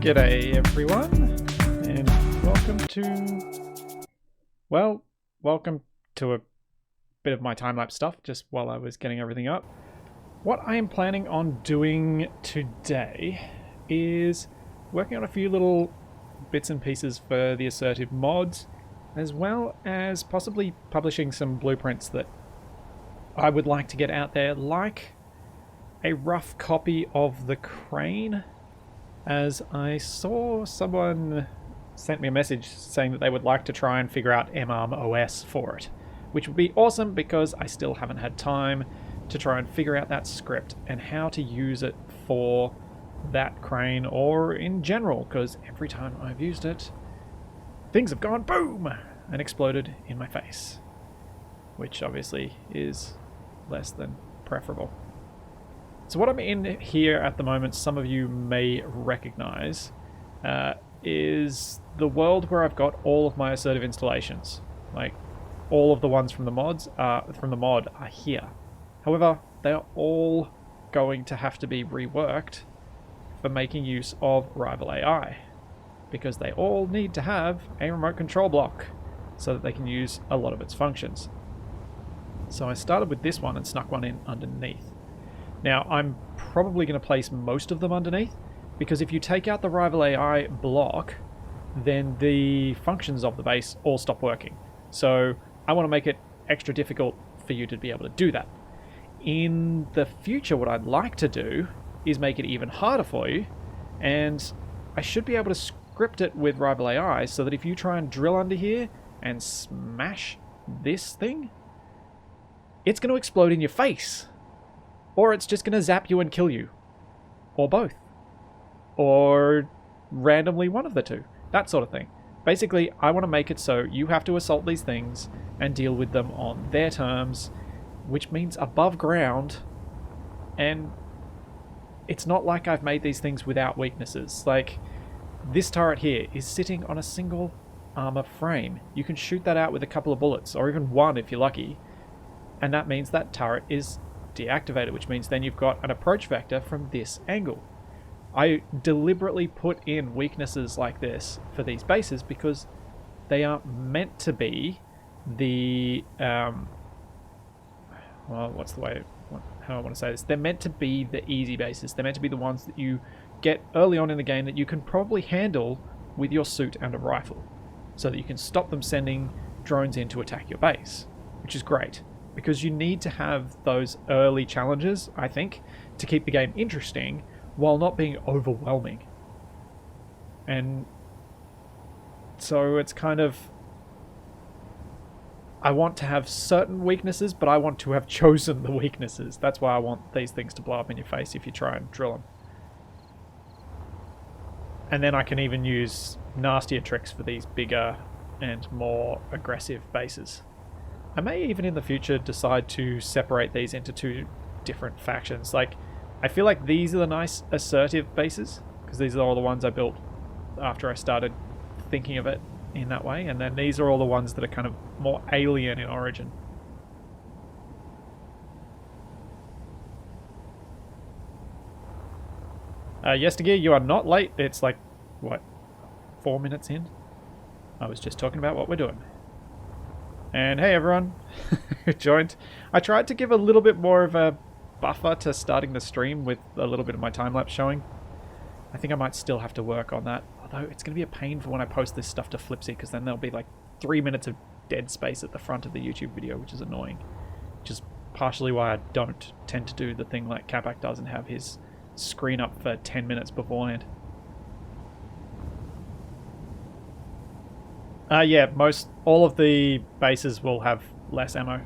G'day everyone, and welcome to a bit of my time-lapse stuff, just while I was getting everything up. What I am planning on doing today is working on a few little bits and pieces for the Assertive mods, as well as possibly publishing some blueprints that I would like to get out there, like a rough copy of the crane, as I saw someone sent me a message saying that they would like to try and figure out MARM OS for it, which would be awesome because I still haven't had time to try and figure out that script and how to use it for that crane or in general, because every time I've used it, things have gone boom and exploded in my face, which obviously is less than preferable. So what I'm in here at the moment, some of you may recognize, is the world where I've got all of my Assertive installations. Like, all of the ones from the mod are here. However, they are all going to have to be reworked for making use of Rival AI, because they all need to have a remote control block so that they can use a lot of its functions. So I started with this one and snuck one in underneath. Now, I'm probably going to place most of them underneath, because if you take out the Rival AI block, then the functions of the base all stop working. So I want to make it extra difficult for you to be able to do that. In the future, what I'd like to do is make it even harder for you, and I should be able to script it with Rival AI so that if you try and drill under here and smash this thing, it's going to explode in your face. Or it's just going to zap you and kill you. Or both. Or randomly one of the two. That sort of thing. Basically, I want to make it so you have to assault these things and deal with them on their terms, which means above ground. And it's not like I've made these things without weaknesses. Like, this turret here is sitting on a single armor frame. You can shoot that out with a couple of bullets, or even one if you're lucky. And that means that turret is deactivated, which means then you've got an approach vector from this angle. I deliberately put in weaknesses like this for these bases because they are meant to be the well, what's the way, how I want to say this? They're meant to be the easy bases. They're meant to be the ones that you get early on in the game that you can probably handle with your suit and a rifle, so that you can stop them sending drones in to attack your base, which is great. Because you need to have those early challenges, I think, to keep the game interesting while not being overwhelming. And so it's kind of, I want to have certain weaknesses, but I want to have chosen the weaknesses. That's why I want these things to blow up in your face if you try and drill them. And then I can even use nastier tricks for these bigger and more aggressive bases. I may even in the future decide to separate these into two different factions. Like, I feel like these are the nice Assertive bases, because these are all the ones I built after I started thinking of it in that way, and then these are all the ones that are kind of more alien in origin. Yestergear, you are not late. It's like, what, 4 minutes in? I was just talking about what we're doing. And hey everyone who joined. I tried to give a little bit more of a buffer to starting the stream with a little bit of my time-lapse showing. I think I might still have to work on that, although it's going to be a pain for when I post this stuff to Flipsy, because then there'll be like 3 minutes of dead space at the front of the YouTube video, which is annoying. Which is partially why I don't tend to do the thing like Capac does and have his screen up for 10 minutes beforehand. Yeah, all of the bases will have less ammo.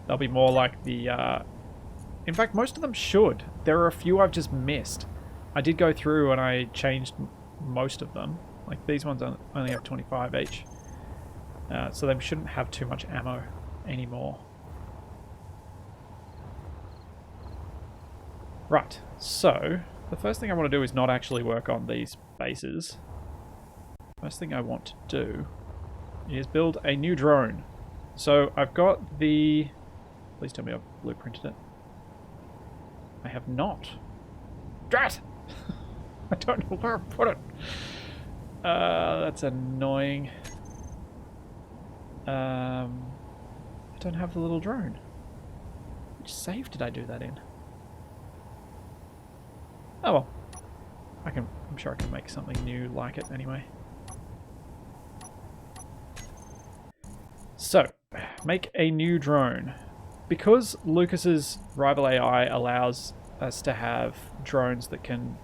They'll be more like the, in fact, most of them should. There are a few I've just missed. I did go through and I changed most of them. Like, these ones only have 25 each. So they shouldn't have too much ammo anymore. Right, so the first thing I want to do is not actually work on these bases. First thing I want to do is build a new drone. So I've got the... Please tell me I've blueprinted it. I have not. Drat! I don't know where I put it. That's annoying. I don't have the little drone. Which save did I do that in? Oh well. I'm sure I can make something new like it anyway. So, make a new drone. Because Lucas's rival AI allows us to have drones that can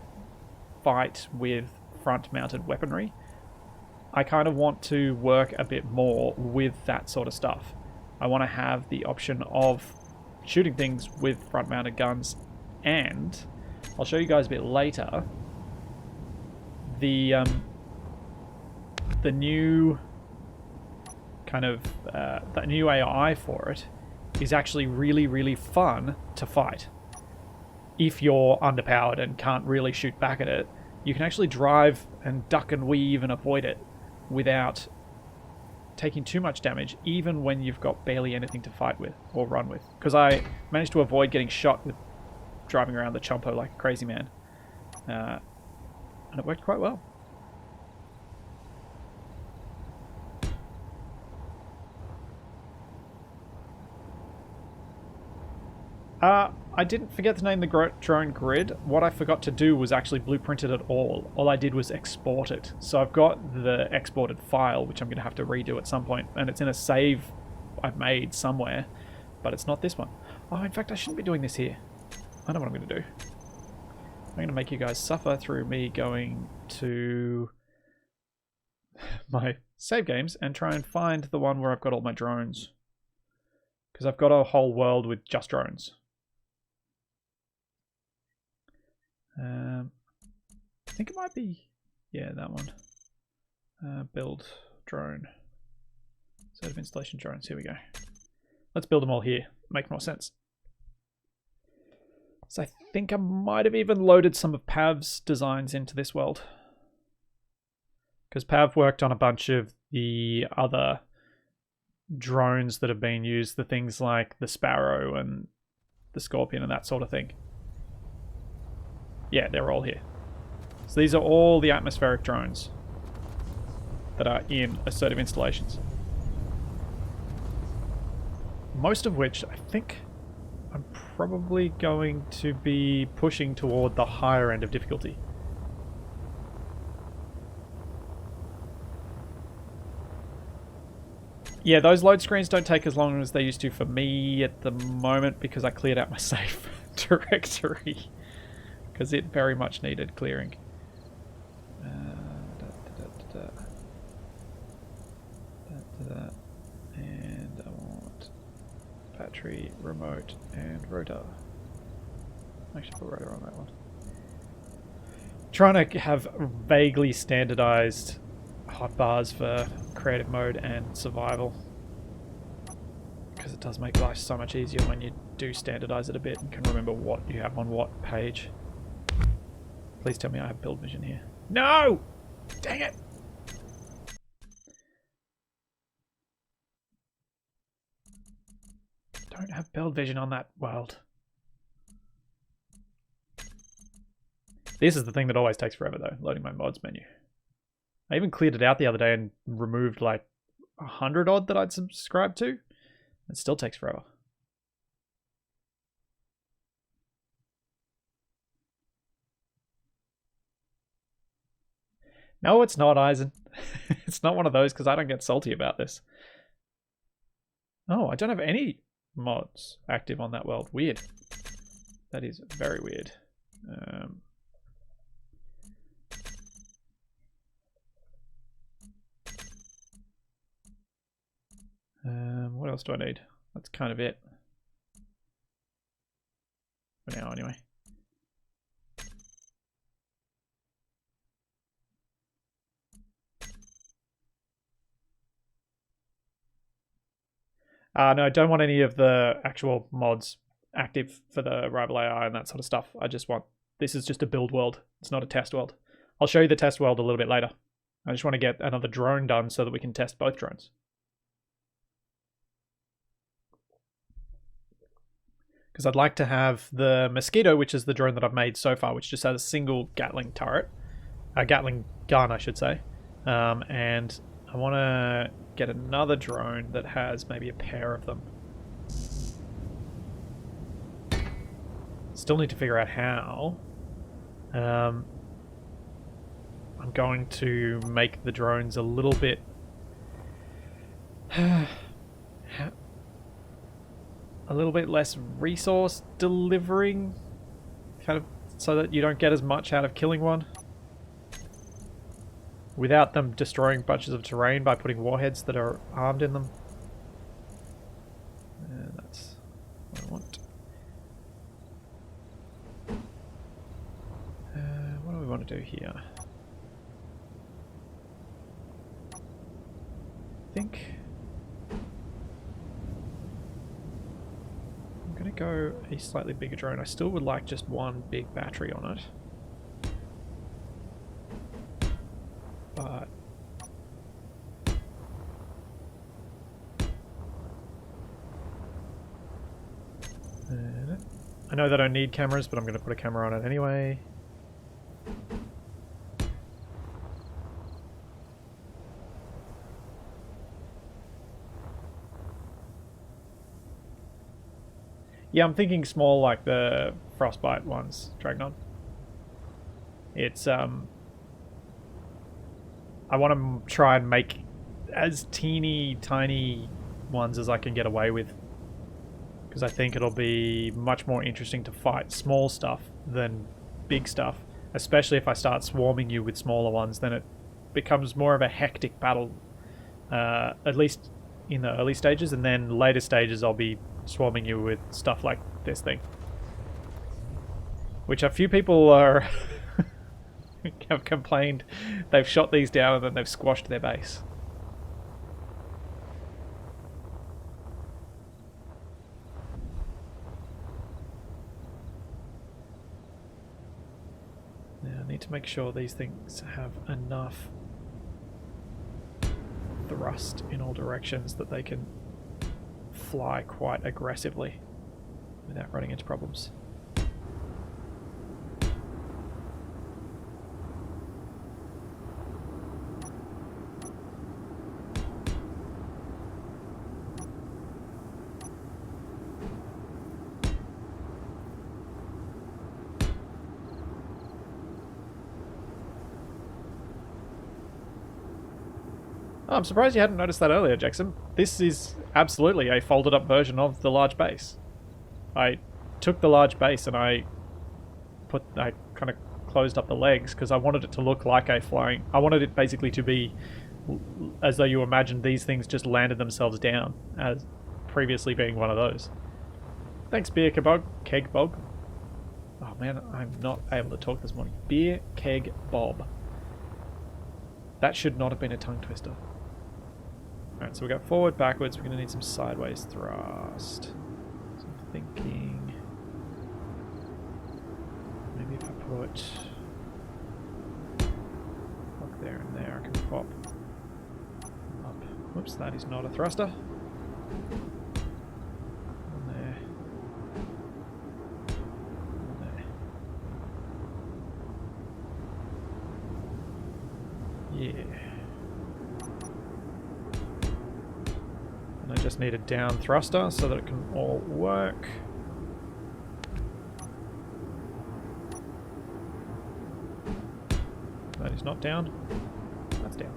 fight with front-mounted weaponry, I kind of want to work a bit more with that sort of stuff. I want to have the option of shooting things with front-mounted guns, and I'll show you guys a bit later, the new kind of the new AI for it is actually really, really fun to fight. If you're underpowered and can't really shoot back at it, you can actually drive and duck and weave and avoid it without taking too much damage, even when you've got barely anything to fight with or run with. Because I managed to avoid getting shot with driving around the Chompo like a crazy man. And it worked quite well. I didn't forget to name the drone grid. What I forgot to do was actually blueprint it at all. All I did was export it. So I've got the exported file, which I'm going to have to redo at some point, and it's in a save I've made somewhere, but it's not this one. Oh, in fact, I shouldn't be doing this here. I know what I'm going to do. I'm going to make you guys suffer through me going to my save games and try and find the one where I've got all my drones. Because I've got a whole world with just drones. I think it might be, yeah, that one. Build drone. Set of installation drones. Here we go. Let's build them all here. Make more sense. So I think I might have even loaded some of Pav's designs into this world. Because Pav worked on a bunch of the other drones that have been used. The things like the Sparrow and the Scorpion and that sort of thing. Yeah, they're all here. So these are all the atmospheric drones that are in Assertive installations. Most of which I think I'm probably going to be pushing toward the higher end of difficulty. Yeah, those load screens don't take as long as they used to for me at the moment because I cleared out my save directory. Because it very much needed clearing. And I want battery, remote, and rotor. Actually, put rotor on that one. Trying to have vaguely standardized hotbars for creative mode and survival. Because it does make life so much easier when you do standardize it a bit and can remember what you have on what page. Please tell me I have build vision here. No! Dang it! Don't have build vision on that world. This is the thing that always takes forever though, loading my mods menu. I even cleared it out the other day and removed like 100 odd that I'd subscribed to. It still takes forever. No, it's not, Eisen. It's not one of those because I don't get salty about this. Oh, I don't have any mods active on that world. Weird. That is very weird. What else do I need? That's kind of it. For now, anyway. No, I don't want any of the actual mods active for the rival AI and that sort of stuff. I just want... This is just a build world. It's not a test world. I'll show you the test world a little bit later. I just want to get another drone done so that we can test both drones. Because I'd like to have the Mosquito, which is the drone that I've made so far, which just has a single Gatling turret. A Gatling gun, I should say. And I want to get another drone that has maybe a pair of them. Still need to figure out how. I'm going to make the drones a little bit less resource delivering, kind of, so that you don't get as much out of killing one without them destroying bunches of terrain by putting warheads that are armed in them. And that's what I want. What do we want to do here? I think I'm going to go a slightly bigger drone. I still would like just one big battery on it. But I know that I don't need cameras, but I'm going to put a camera on it anyway. Yeah, I'm thinking small, like the Frostbite ones, Dragnon. It's I want to try and make as teeny tiny ones as I can get away with, because I think it'll be much more interesting to fight small stuff than big stuff, especially if I start swarming you with smaller ones. Then it becomes more of a hectic battle, at least in the early stages, and then later stages I'll be swarming you with stuff like this thing, which a few people are have complained they've shot these down and then they've squashed their base. Now I need to make sure these things have enough thrust in all directions that they can fly quite aggressively without running into problems. Oh, I'm surprised you hadn't noticed that earlier, Jackson. This is absolutely a folded up version of the large base. I took the large base and I kind of closed up the legs because I wanted it to look like a flying... I wanted it basically to be as though you imagined these things just landed themselves down, as previously being one of those. Thanks, Beer Keg Bob. Oh man, I'm not able to talk this morning. Beer Keg Bob. That should not have been a tongue twister. Alright, so we got forward, backwards. We're going to need some sideways thrust. So I'm thinking... maybe if I put... look there and there, I can pop up. Whoops, that is not a thruster. On there. On there. Yeah. And I just need a down thruster so that it can all work. That is not down. That's down.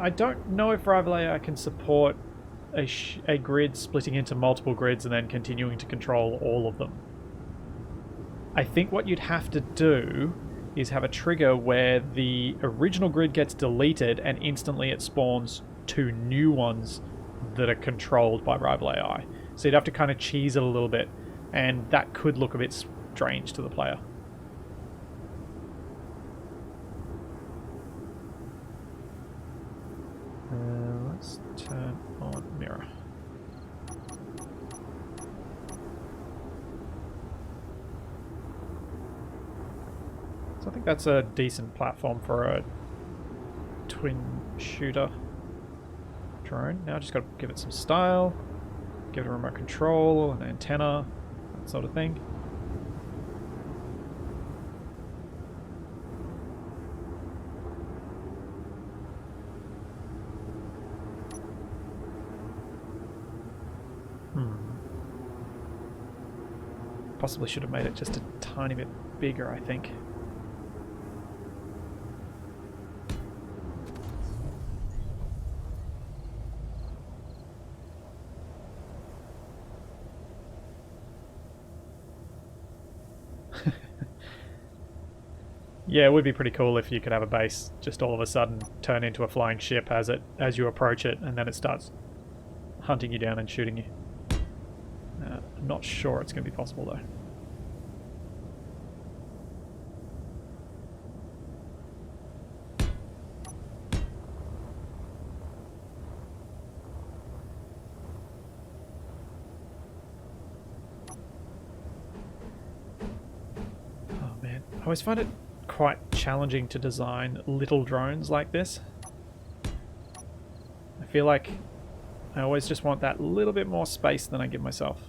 I don't know if Rival AI can support a grid splitting into multiple grids and then continuing to control all of them. I think what you'd have to do is have a trigger where the original grid gets deleted and instantly it spawns two new ones that are controlled by Rival AI. So you'd have to kind of cheese it a little bit, and that could look a bit strange to the player. Let's turn on mirror. So I think that's a decent platform for a twin shooter drone. Now I just got to give it some style, give it a remote control, an antenna, that sort of thing. Possibly should have made it just a tiny bit bigger, I think. Yeah, it would be pretty cool if you could have a base just all of a sudden turn into a flying ship as you approach it, and then it starts hunting you down and shooting you. I'm not sure it's going to be possible though. Oh man, I always find it quite challenging to design little drones like this. I feel like I always just want that little bit more space than I give myself.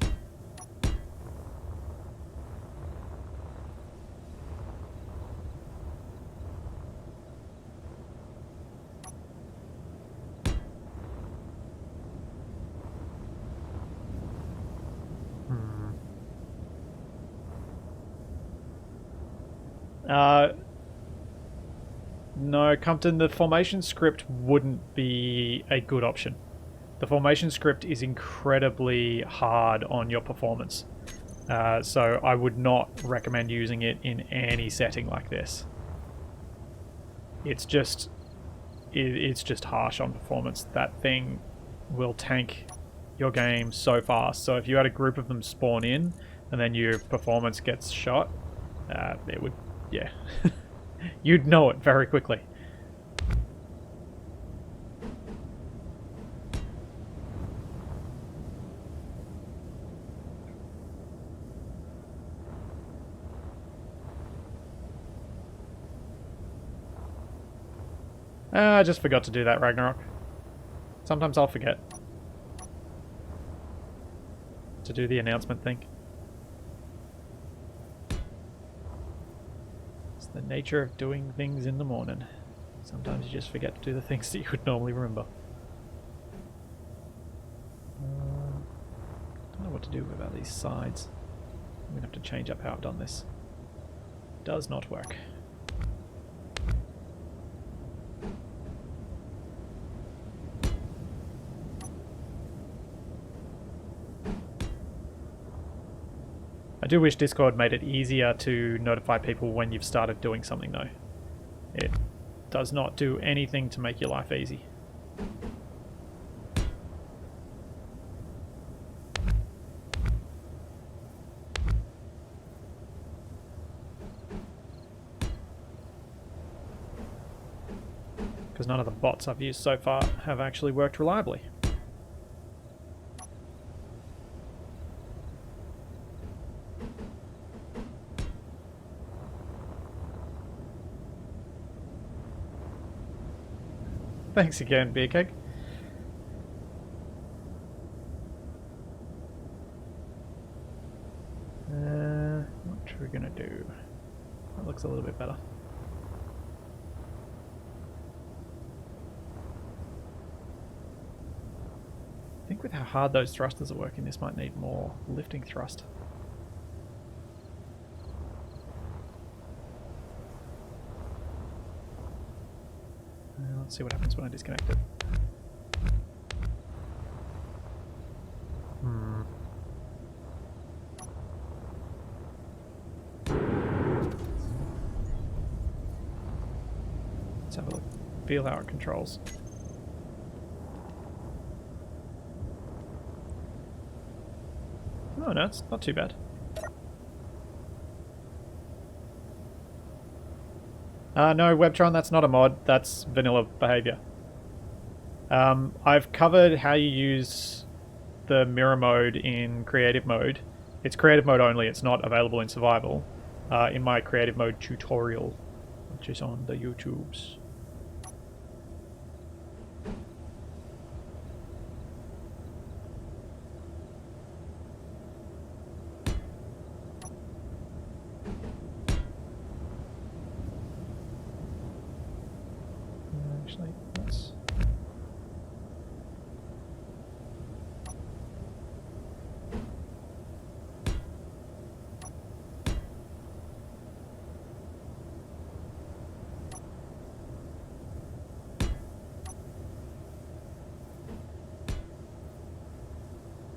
No, Compton, the formation script wouldn't be a good option. The formation script is incredibly hard on your performance. So I would not recommend using it in any setting like this. It's just harsh on performance. That thing will tank your game so fast. So if you had a group of them spawn in and then your performance gets shot, it would, yeah. You'd know it very quickly. I just forgot to do that, Ragnarok. Sometimes I'll forget to do the announcement thing. It's the nature of doing things in the morning. Sometimes you just forget to do the things that you would normally remember. Don't know what to do about these sides. I'm gonna have to change up how I've done this. Does not work. I do wish Discord made it easier to notify people when you've started doing something though. It does not do anything to make your life easy. Because none of the bots I've used so far have actually worked reliably. Thanks again, Beer Keg. What are we gonna do? That looks a little bit better. I think with how hard those thrusters are working, this might need more lifting thrust. Let's see what happens when I disconnect it. Let's have a look. Feel how it controls. Oh no, it's not too bad. No, Webtron, that's not a mod. That's vanilla behavior. I've covered how you use the mirror mode in creative mode. It's creative mode only. It's not available in survival. In my creative mode tutorial Watches on the YouTubes. Actually, let's...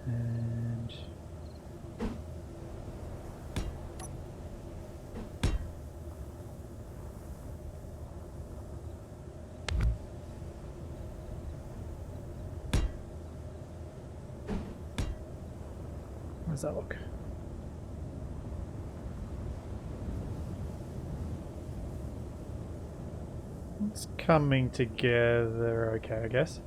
And... How does that look? It's coming together okay, I guess.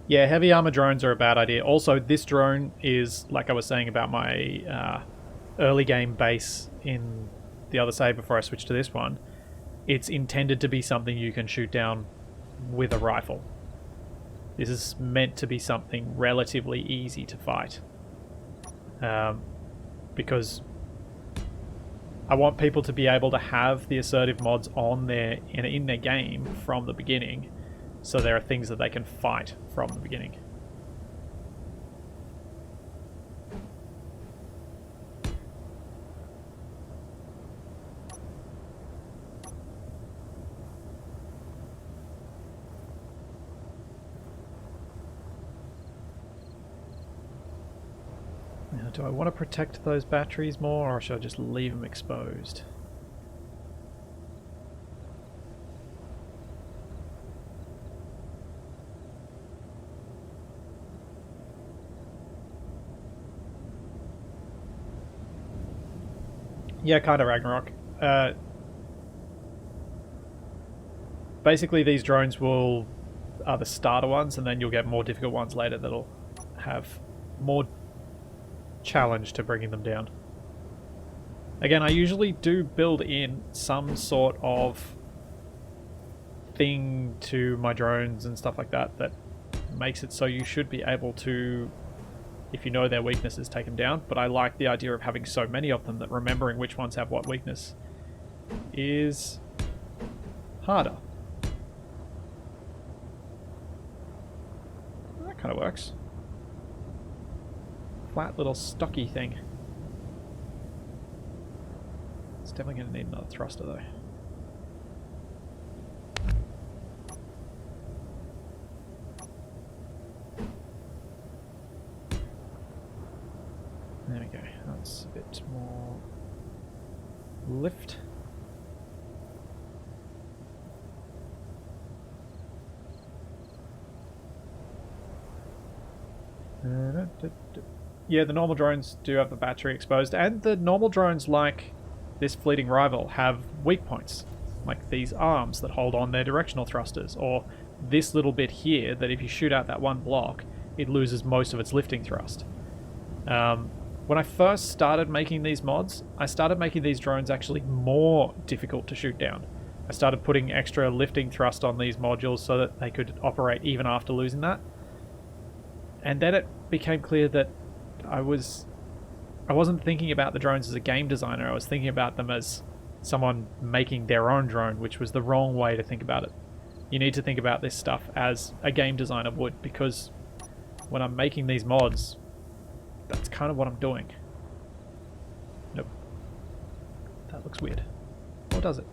Yeah, heavy armor drones are a bad idea. Also, this drone is, like I was saying about my early game base in the other save before I switched to this one, it's intended to be something you can shoot down with a rifle. This is meant to be something relatively easy to fight. Because I want people to be able to have the assertive mods on their in their game from the beginning, so there are things that they can fight from the beginning. Now, do I want to protect those batteries more, or should I just leave them exposed? Yeah, kind of, Ragnarok. Basically, these drones are the starter ones, and then you'll get more difficult ones later that'll have more challenge to bringing them down. Again, I usually do build in some sort of thing to my drones and stuff like that that makes it so you should be able to, if you know their weaknesses, take them down. But I like the idea of having so many of them that remembering which ones have what weakness is harder. That kind of works. Flat little stocky thing. It's definitely going to need another thruster though. There we go. That's a bit more lift. Yeah, the normal drones do have the battery exposed, and the normal drones, like this fleeting rival, have weak points, like these arms that hold on their directional thrusters, or this little bit here that if you shoot out that one block, it loses most of its lifting thrust. When I first started making these mods, I started making these drones actually more difficult to shoot down. I started putting extra lifting thrust on these modules so that they could operate even after losing that. And then it became clear that I wasn't thinking about the drones as a game designer. I was thinking about them as someone making their own drone, which was the wrong way to think about it. You need to think about this stuff as a game designer would, because when I'm making these mods, that's kind of what I'm doing. Nope. That looks weird. Or does it?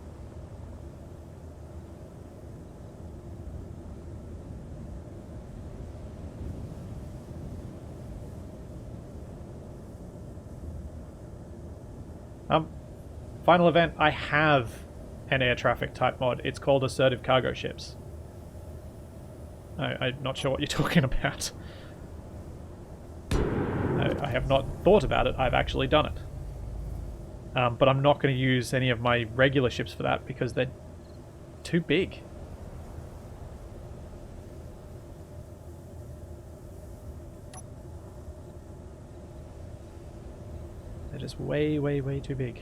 Final event, I have an air traffic type mod. It's called Assertive Cargo Ships. I'm not sure what you're talking about. I have not thought about it, I've actually done it. But I'm not going to use any of my regular ships for that because they're too big. just way, way, way too big.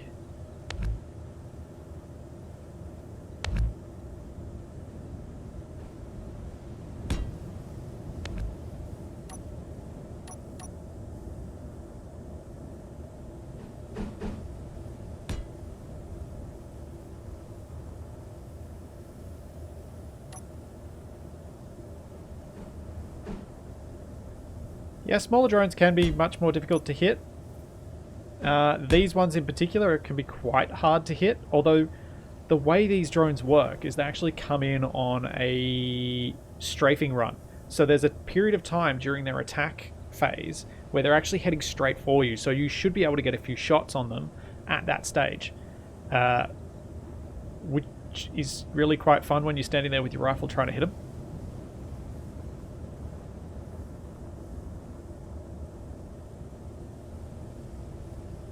Yeah, smaller drones can be much more difficult to hit. These ones in particular can be quite hard to hit, although the way these drones work is they actually come in on a strafing run. So there's a period of time during their attack phase where they're actually heading straight for you, so you should be able to get a few shots on them at that stage. Which is really quite fun when you're standing there with your rifle trying to hit them.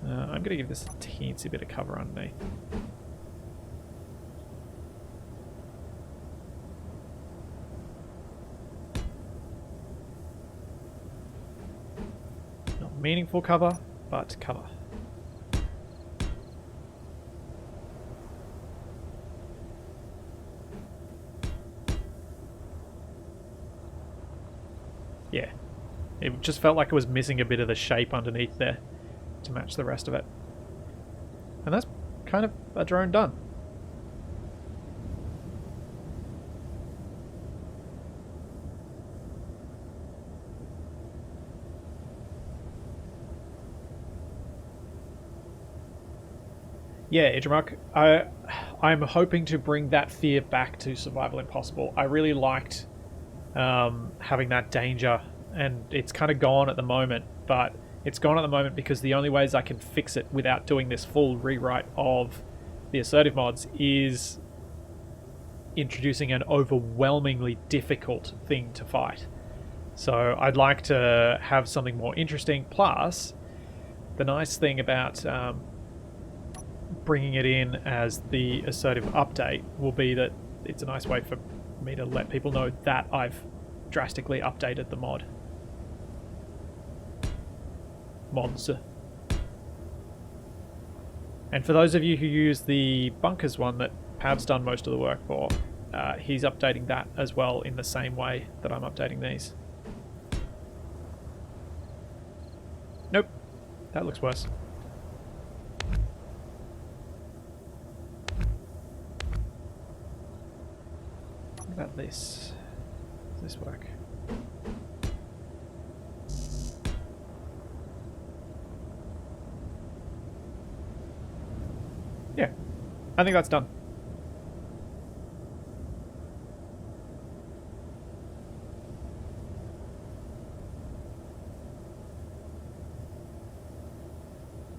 I'm going to give this a teensy bit of cover underneath. Not meaningful cover, but cover. Yeah, it just felt like it was missing a bit of the shape underneath there to match the rest of it. And that's kind of a drone done. Yeah, Idrimark, I'm hoping to bring that fear back to Survival Impossible. I really liked having that danger, and it's kind of gone at the moment, but it's gone at the moment because the only ways I can fix it without doing this full rewrite of the Assertive mods is introducing an overwhelmingly difficult thing to fight. So I'd like to have something more interesting. Plus, the nice thing about bringing it in as the Assertive update will be that it's a nice way for me to let people know that I've drastically updated the mods. And for those of you who use the bunkers one that Pav's done most of the work for, he's updating that as well in the same way that I'm updating these. Nope, that looks worse. What about this? Does this work? Yeah, I think that's done.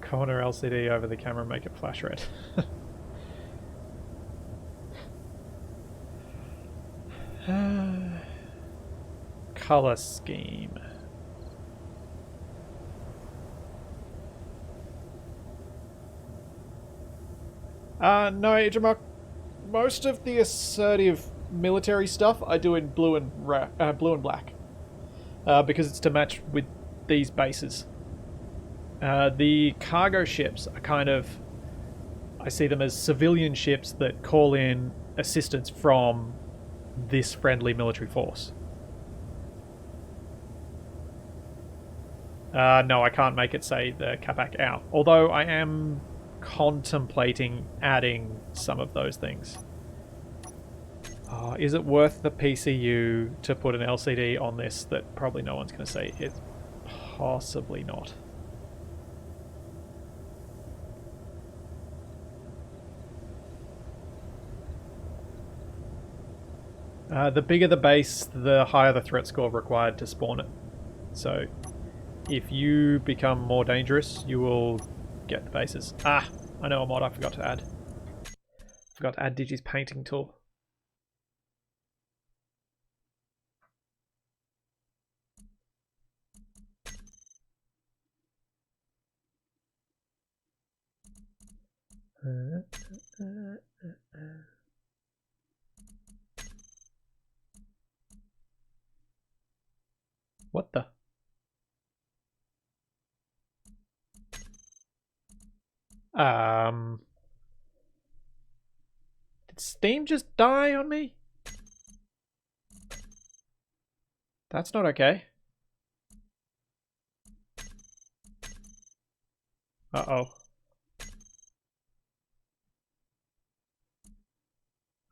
Corner LCD over the camera, make it flash red. Color scheme. No, Idrimark, most of the Assertive military stuff I do in blue and black, because it's to match with these bases. The cargo ships are kind of, I see them as civilian ships that call in assistance from this friendly military force. No, I can't make it say the Capac out, although I am contemplating adding some of those things. Is it worth the PCU to put an LCD on this that probably no one's going to see? It's possibly not. The bigger the base, the higher the threat score required to spawn it. So if you become more dangerous, you will get the bases. I know a mod I forgot to add. Forgot to add Digi's painting tool. What the? Did Steam just die on me? That's not okay. Uh-oh.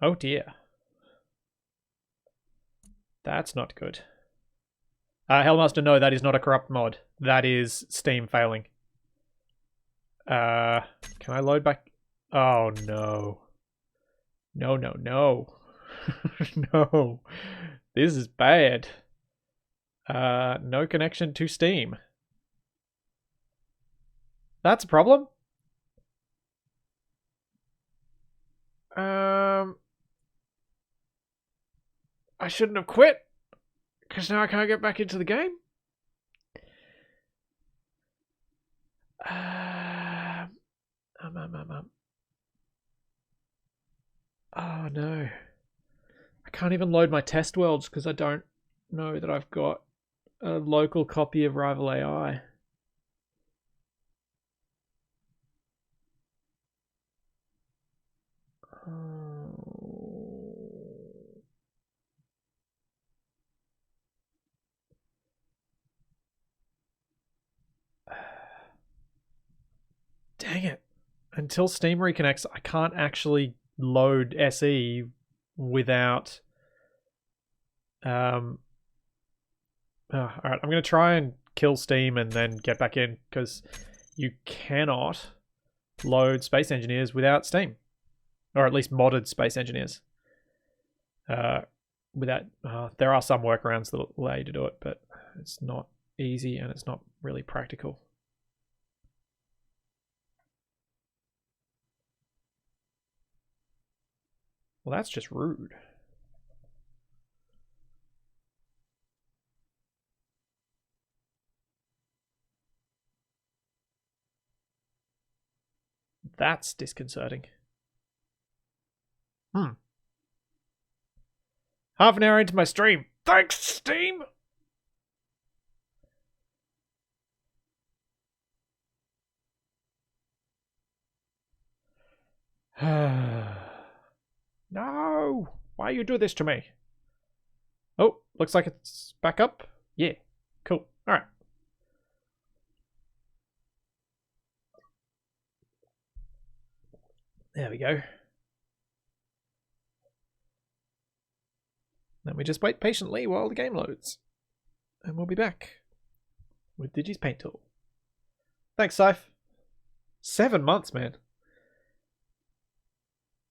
Oh dear. That's not good. Hellmaster, no, that is not a corrupt mod. That is Steam failing. Can I load back? Oh no. No, no, no. No. This is bad. No connection to Steam. That's a problem. I shouldn't have quit, because now I can't get back into the game. Oh no. I can't even load my test worlds because I don't know that I've got a local copy of Rival AI. Dang it. Until Steam reconnects, I can't actually load SE without... Alright, I'm going to try and kill Steam and then get back in, because you cannot load Space Engineers without Steam. Or at least modded Space Engineers. There are some workarounds that allow you to do it, but it's not easy and it's not really practical. Well, that's just rude. That's disconcerting. Half an hour into my stream. Thanks, Steam! No! Why you do this to me? Oh, looks like it's back up. Yeah, cool. Alright. There we go. Then we just wait patiently while the game loads. And we'll be back with Digi's paint tool. Thanks, Scythe. 7 months, man.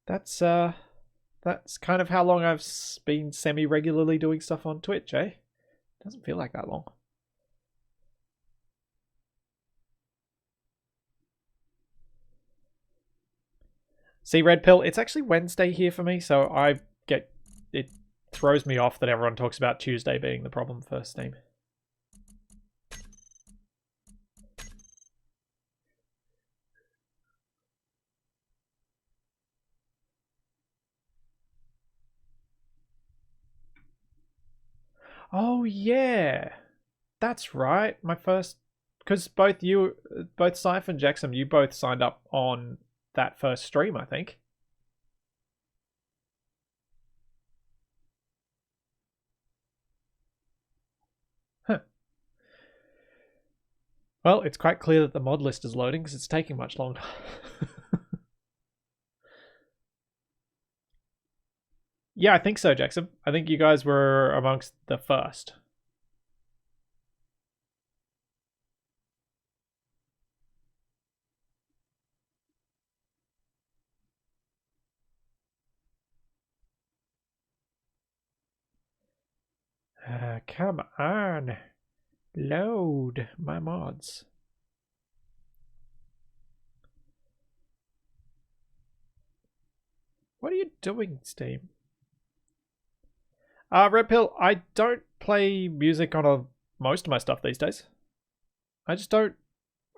That's kind of how long I've been semi-regularly doing stuff on Twitch, eh? Doesn't feel like that long. See, Red Pill, it's actually Wednesday here for me, so it throws me off that everyone talks about Tuesday being the problem for Steam. Oh yeah, that's right. My first, because both Scythe and Jackson, you both signed up on that first stream, I think. Huh. Well, it's quite clear that the mod list is loading because it's taking much longer. Yeah, I think so, Jackson. I think you guys were amongst the first. Come on. Load my mods. What are you doing, Steam? Red Pill, I don't play music on most of my stuff these days. I just don't...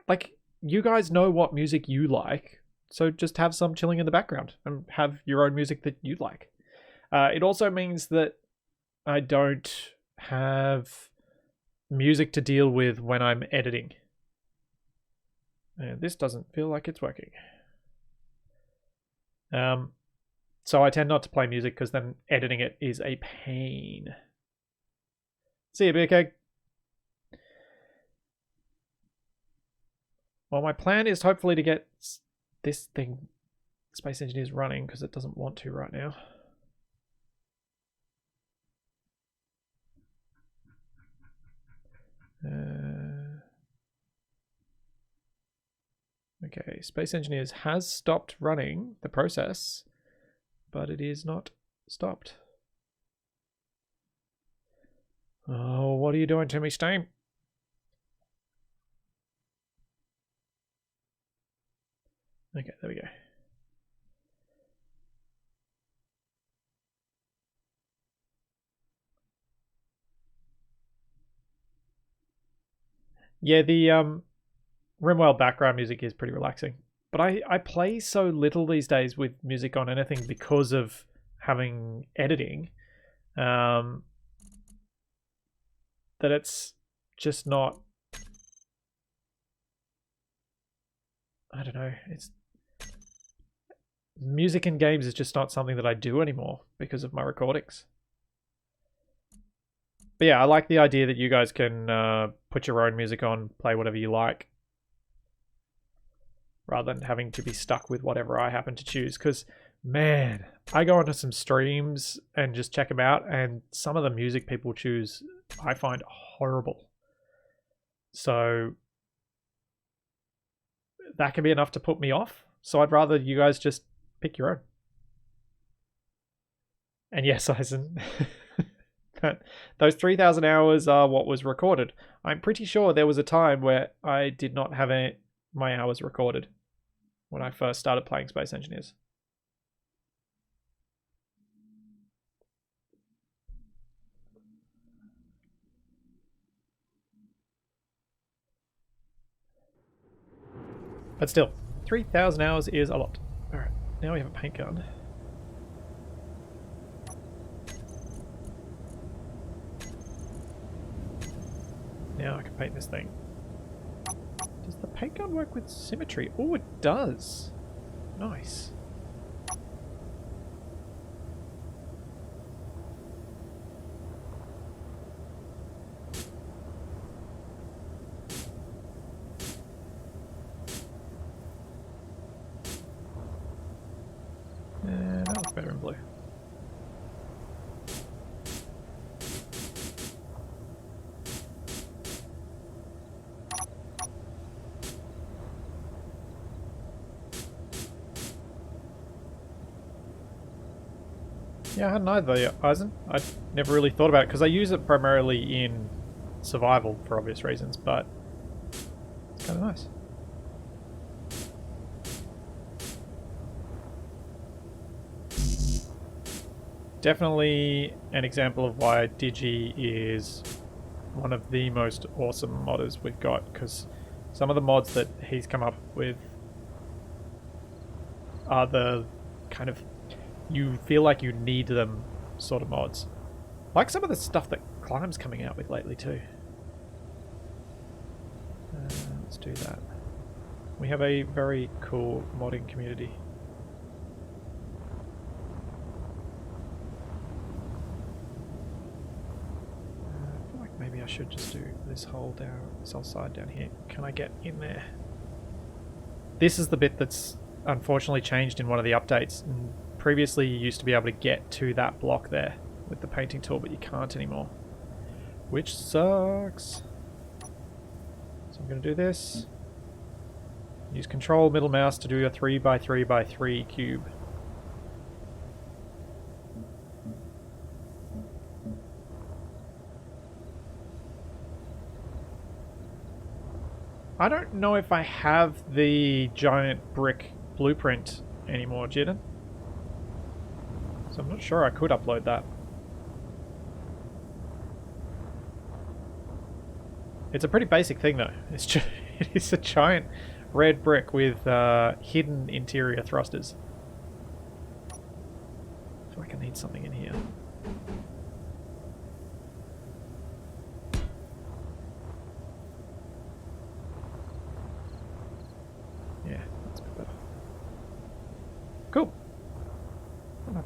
Like, you guys know what music you like, so just have some chilling in the background and have your own music that you like. It also means that I don't have music to deal with when I'm editing. And this doesn't feel like it's working. So I tend not to play music because then editing it is a pain. See you, beer keg. Well, my plan is hopefully to get this thing, Space Engineers, running because it doesn't want to right now. Okay, Space Engineers has stopped running the process, but it is not stopped. Oh, what are you doing to me, Steam? Okay, there we go. Yeah, the Rimworld background music is pretty relaxing. But I play so little these days with music on anything because of having editing, that it's just not, I don't know, it's music in games is just not something that I do anymore because of my recordings. But yeah, I like the idea that you guys can put your own music on, play whatever you like, rather than having to be stuck with whatever I happen to choose. Because, man, I go onto some streams and just check them out, and some of the music people choose I find horrible. So that can be enough to put me off. So I'd rather you guys just pick your own. And yes, Eisen, those 3,000 hours are what was recorded. I'm pretty sure there was a time where I did not have my hours recorded when I first started playing Space Engineers. But still, 3,000 hours is a lot. Alright, now we have a paint gun. Now I can paint this thing. Does the paint gun work with symmetry? Oh, it does. Nice. That looks better in blue. Yeah, I hadn't either, Eisen. I'd never really thought about it because I use it primarily in survival for obvious reasons, but it's kind of nice. Definitely an example of why Digi is one of the most awesome modders we've got, because some of the mods that he's come up with are the kind of, you feel like you need them sort of mods. Like some of the stuff that Climb's coming out with lately too. Let's do that. We have a very cool modding community. I feel like maybe I should just do this whole side down here. Can I get in there? This is the bit that's unfortunately changed in one of the updates. And previously you used to be able to get to that block there with the painting tool, but you can't anymore, which sucks. So I'm going to do this. Use control middle mouse to do a 3x3x3 cube. I don't know if I have the giant brick blueprint anymore, Jidden. So I'm not sure I could upload that. It's a pretty basic thing though. It's just, it is a giant red brick with hidden interior thrusters. I feel like I need something in here.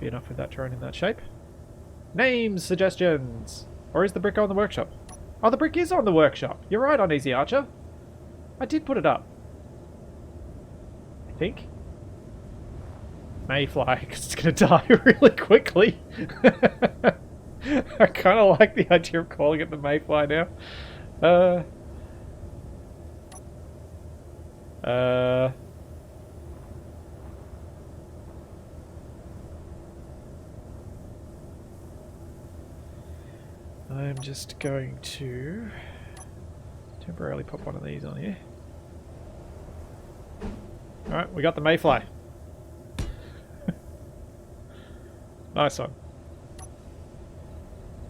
be enough with that drone in that shape. Name suggestions! Or is the brick on the workshop? Oh, the brick is on the workshop. You're right, on Easy Archer. I did put it up. I think. Mayfly, because it's going to die really quickly. I kind of like the idea of calling it the Mayfly now. I'm just going to temporarily put one of these on here. Alright, we got the Mayfly. Nice one.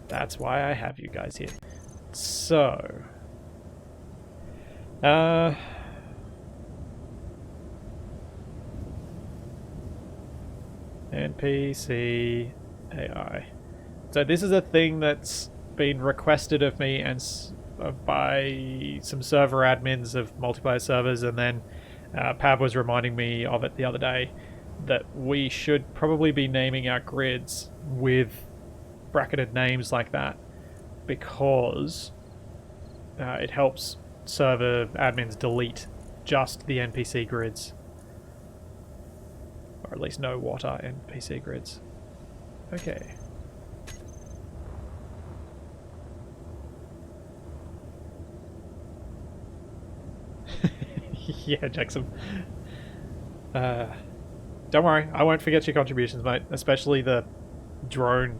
That's why I have you guys here. So... NPC AI. So this is a thing that's been requested of me and by some server admins of multiplayer servers, and then Pav was reminding me of it the other day that we should probably be naming our grids with bracketed names like that, because it helps server admins delete just the NPC grids, or at least know what are NPC grids. Okay. Yeah, Jackson. Don't worry, I won't forget your contributions, mate. Especially the drone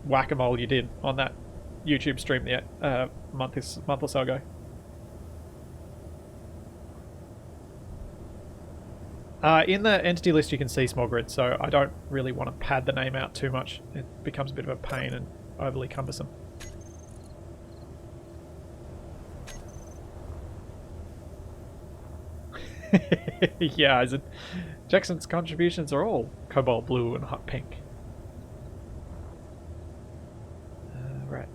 whack-a-mole you did on that YouTube stream the month or so ago. In the entity list you can see small grids, so I don't really want to pad the name out too much. It becomes a bit of a pain and overly cumbersome. Yeah, as Jackson's contributions are all cobalt blue and hot pink. Right.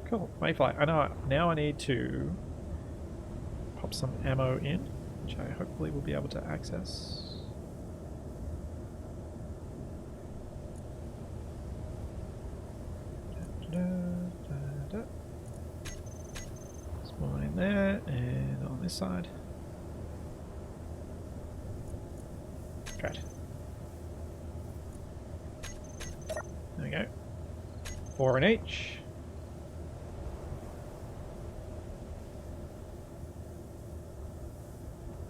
Cool. Mayfly. I know. Now I need to pop some ammo in, which I hopefully will be able to access. There's one in there, and on this side. Great. There we go. 4 in each.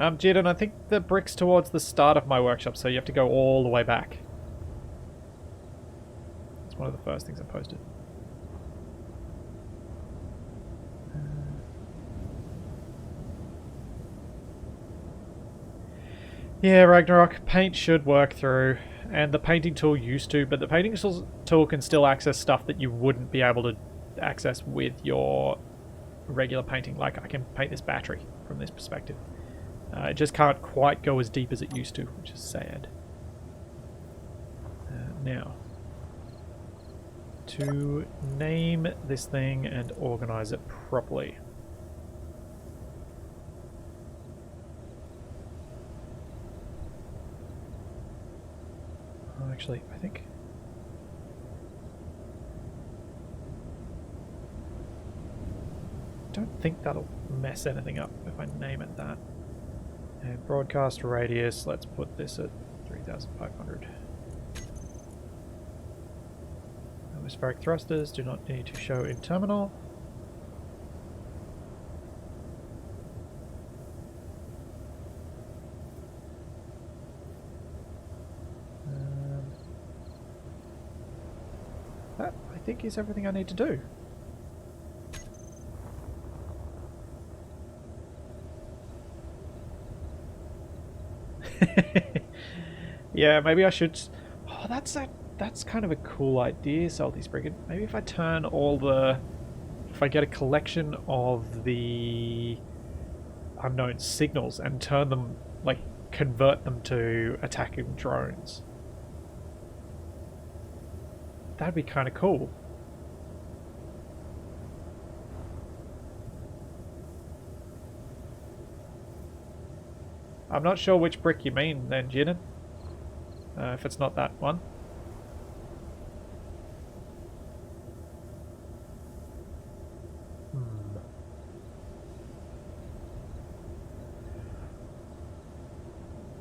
Jaden, I think the brick's towards the start of my workshop, so you have to go all the way back. It's one of the first things I posted. Yeah, Ragnarok, paint should work through, and the painting tool used to, but the painting tool can still access stuff that you wouldn't be able to access with your regular painting. Like, I can paint this battery from this perspective. It just can't quite go as deep as it used to, which is sad. Now, to name this thing and organize it properly. Actually, I think... I don't think that'll mess anything up if I name it that. And broadcast radius, let's put this at 3,500. Atmospheric thrusters do not need to show in terminal. That, I think, is everything I need to do. Yeah, maybe I should... Oh, that's kind of a cool idea, Salty Spriggan. Maybe if I turn all the... If I get a collection of the unknown signals and turn them, like, convert them to attacking drones. That'd be kind of cool. I'm not sure which brick you mean then, Jinin. If it's not that one.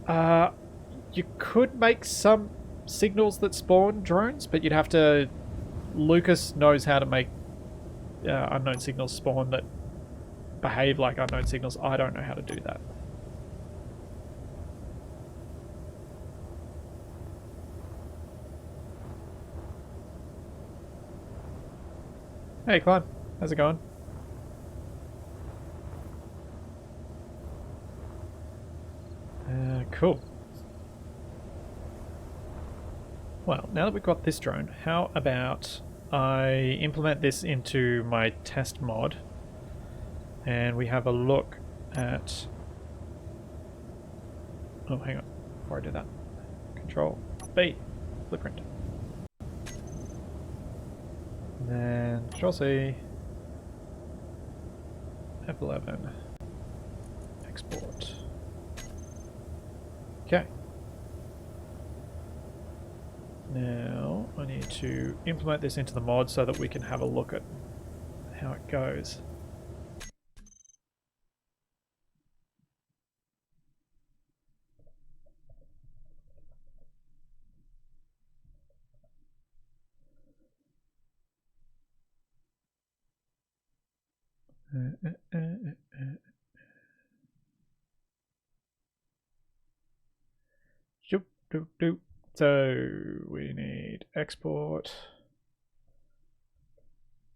You could make some signals that spawn drones, but you'd have to... Lucas knows how to make unknown signals spawn that behave like unknown signals. I don't know how to do that. Hey, Climb. How's it going? Cool. Well, now that we've got this drone, how about I implement this into my test mod and we have a look at... Oh, hang on. Before I do that. Control B. Blueprint. And then Control C. F11. Export. Okay. Now I need to implement this into the mod so that we can have a look at how it goes. So we need export.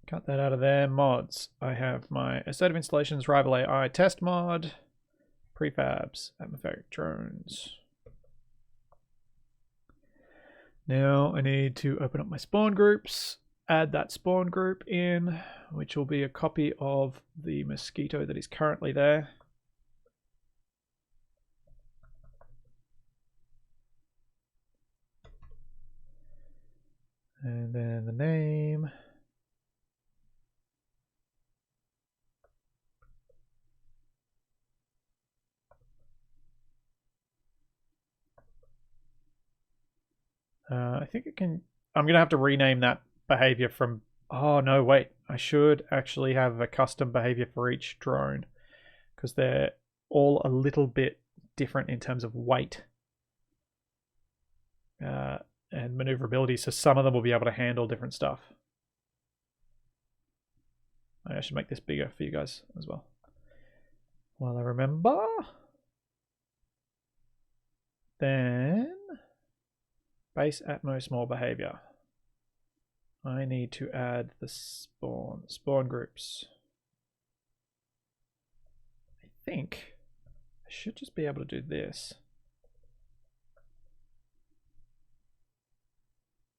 Cut that out of there. Mods. I have my Assertive Installations Rival AI test mod. Prefabs. Atmospheric drones. Now I need to open up my spawn groups. Add that spawn group in, which will be a copy of the mosquito that is currently there. And then the name. I think it can... I'm going to have to rename that behavior from... Oh, no, wait. I should actually have a custom behavior for each drone because they're all a little bit different in terms of weight. And maneuverability, so some of them will be able to handle different stuff. I should make this bigger for you guys as well. While I remember. Then base Atmo small behavior. I need to add the spawn groups. I think I should just be able to do this.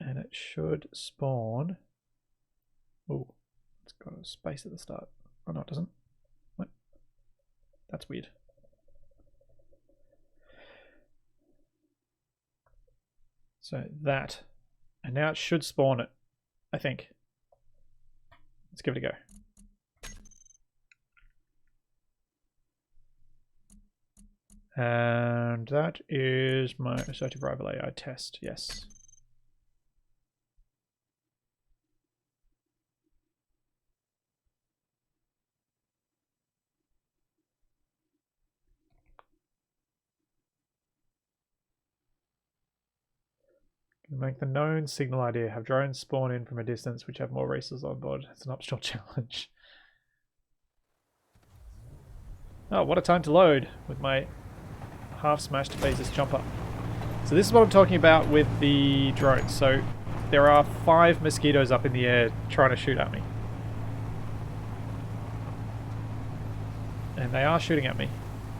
And it should spawn. Oh, it's got a space at the start. Oh no, it doesn't. What? That's weird. So that. And now it should spawn it, I think. Let's give it a go. And that is my Assertive Rival AI test, yes. Make the known signal idea. Have drones spawn in from a distance which have more resources on board. It's an optional challenge. Oh, what a time to load with my half-smashed phases jumper. So this is what I'm talking about with the drones. So there are 5 mosquitoes up in the air trying to shoot at me. And they are shooting at me.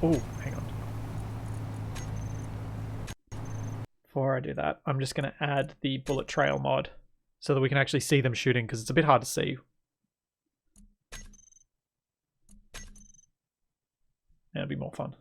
Oh, hang on. Before I do that, I'm just going to add the bullet trail mod so that we can actually see them shooting because it's a bit hard to see. It'll be more fun.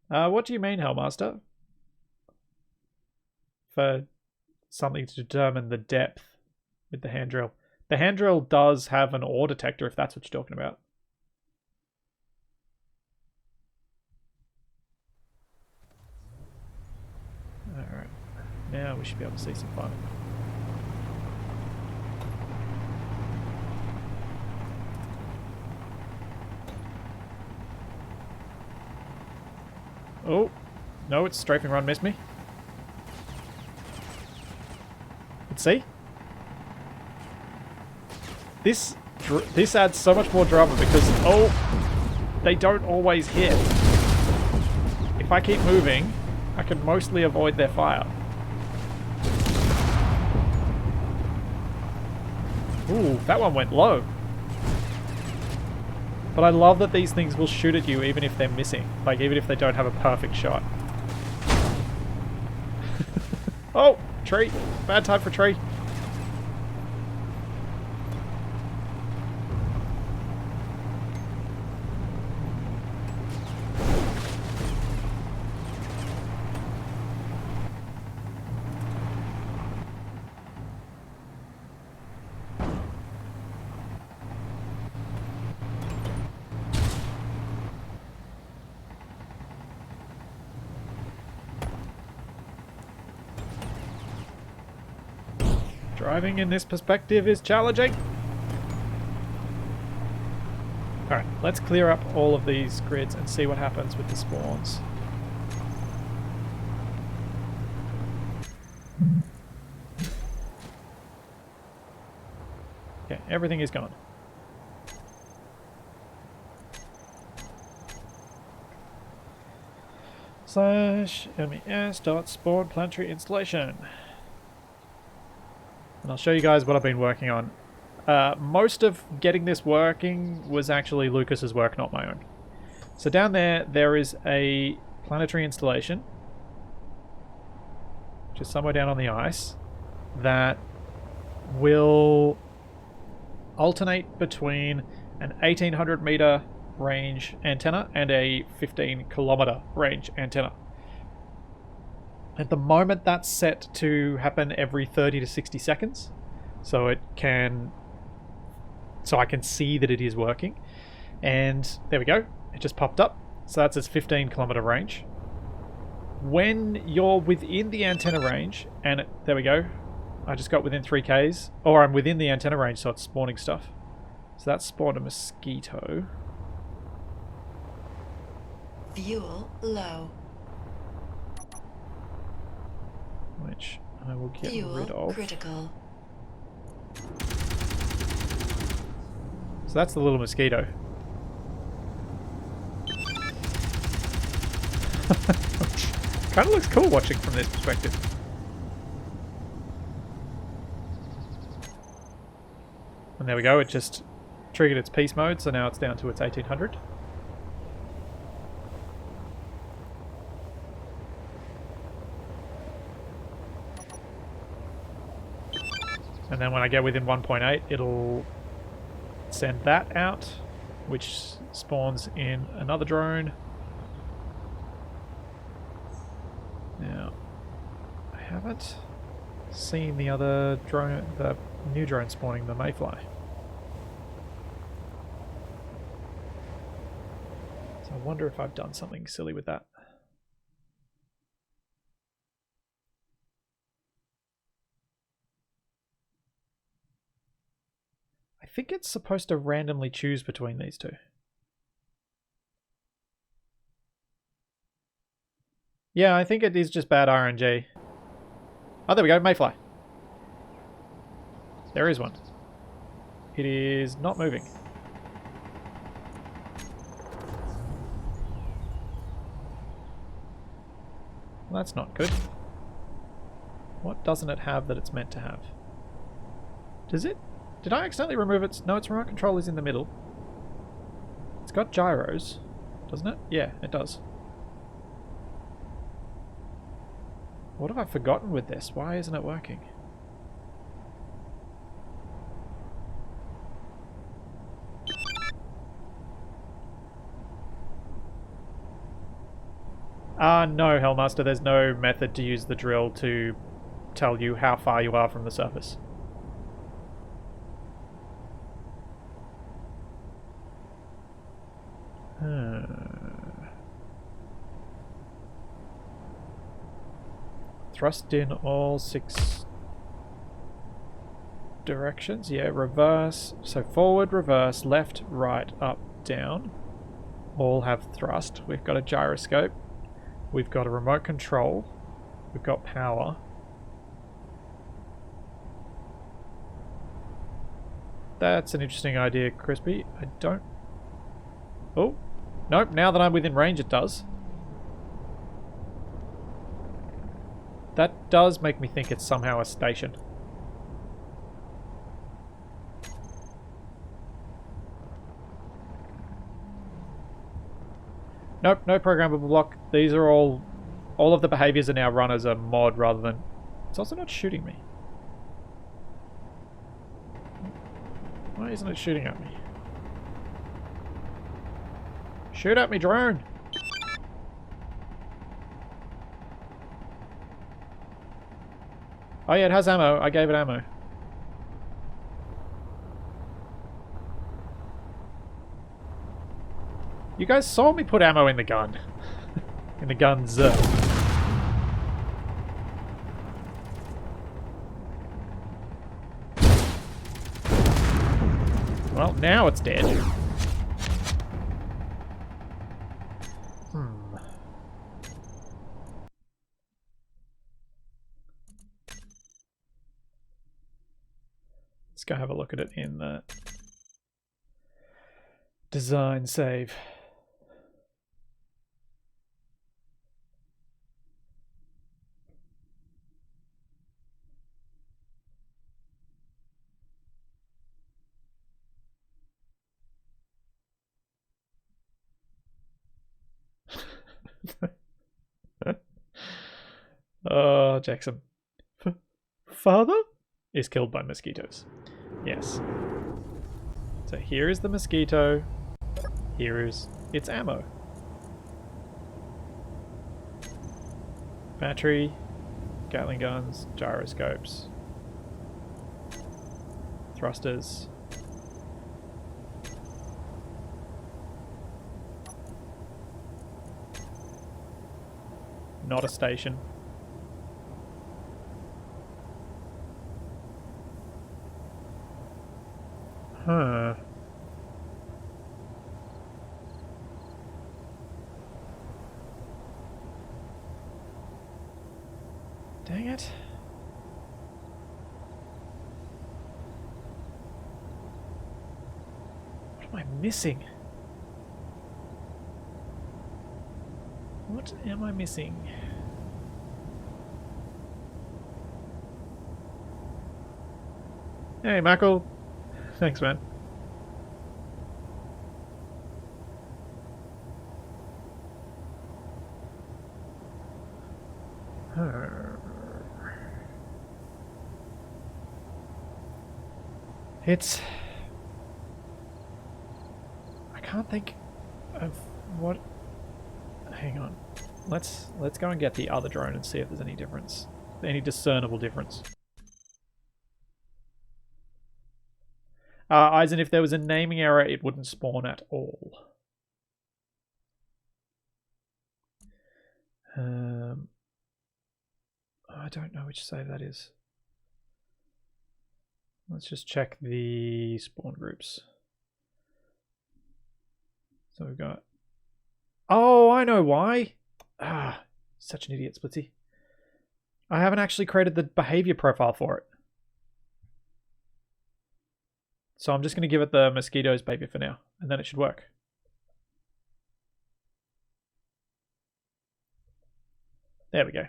What do you mean, Hellmaster? For something to determine the depth with the hand drill. The hand drill does have an ore detector if that's what you're talking about. Now we should be able to see some fun. Oh, no, its strafing run missed me. But see? This adds so much more drama because, oh, they don't always hit. If I keep moving, I can mostly avoid their fire. Ooh, that one went low. But I love that these things will shoot at you even if they're missing. Like, even if they don't have a perfect shot. Oh, tree. Bad time for tree. Driving in this perspective is challenging. Alright, let's clear up all of these grids and see what happens with the spawns. Okay, everything is gone. /mes.spawn planetary installation. And I'll show you guys what I've been working on. Most of getting this working was actually Lucas's work, not my own. So down there is a planetary installation, which is somewhere down on the ice, that will alternate between an 1800 meter range antenna and a 15 kilometer range antenna. At the moment, that's set to happen every 30 to 60 seconds. So I can see that it is working. And there we go. It just popped up. So that's its 15 kilometer range. When you're within the antenna range, and there we go. I just got within 3Ks. Or I'm within the antenna range, so it's spawning stuff. So that spawned a mosquito. Fuel low. Which I will get Fuel rid of. Critical. So that's the little mosquito. Kind of looks cool watching from this perspective. And there we go, it just triggered its peace mode, so now it's down to its 1800. And then when I get within 1.8, it'll send that out, which spawns in another drone. Now, I haven't seen the other drone, the new drone spawning, the Mayfly. So I wonder if I've done something silly with that. I think it's supposed to randomly choose between these two. Yeah, I think it is just bad RNG. Oh, there we go, Mayfly. There is one. It is not moving. Well, that's not good. What doesn't it have that it's meant to have? Does it? Did I accidentally remove its... No, its remote control is in the middle. It's got gyros, doesn't it? Yeah, it does. What have I forgotten with this? Why isn't it working? No, Hellmaster, there's no method to use the drill to tell you how far you are from the surface. thrust in all 6 directions. Yeah, reverse. So forward, reverse, left, right, up, down. All have thrust. We've got a gyroscope. We've got a remote control. We've got power. That's an interesting idea, Crispy. I don't... Oh. Nope, now that I'm within range it does. That does make me think it's somehow a station. Nope, no programmable block. These are all of the behaviors are now run as a mod rather than... It's also not shooting me. Why isn't it shooting at me? Shoot at me, drone! Oh yeah, it has ammo. I gave it ammo. You guys saw me put ammo in the gun. In the guns. Well, now it's dead. Let's go have a look at it in the design save. Oh, Jackson. Father is killed by mosquitoes. Yes. So here is the mosquito. Here is its ammo. Battery, Gatling guns, gyroscopes, thrusters. Not a station. Huh. Dang it. What am I missing? What am I missing? Hey, Michael. Thanks, man. It's... I can't think of what... Hang on. Let's go and get the other drone and see if there's any difference. Any discernible difference. Eisen, if there was a naming error, it wouldn't spawn at all. I don't know which save that is. Let's just check the spawn groups. So we've got... Oh, I know why. Ah, such an idiot, Splitsy. I haven't actually created the behavior profile for it. So I'm just going to give it the mosquitoes behavior for now, and then it should work. There we go.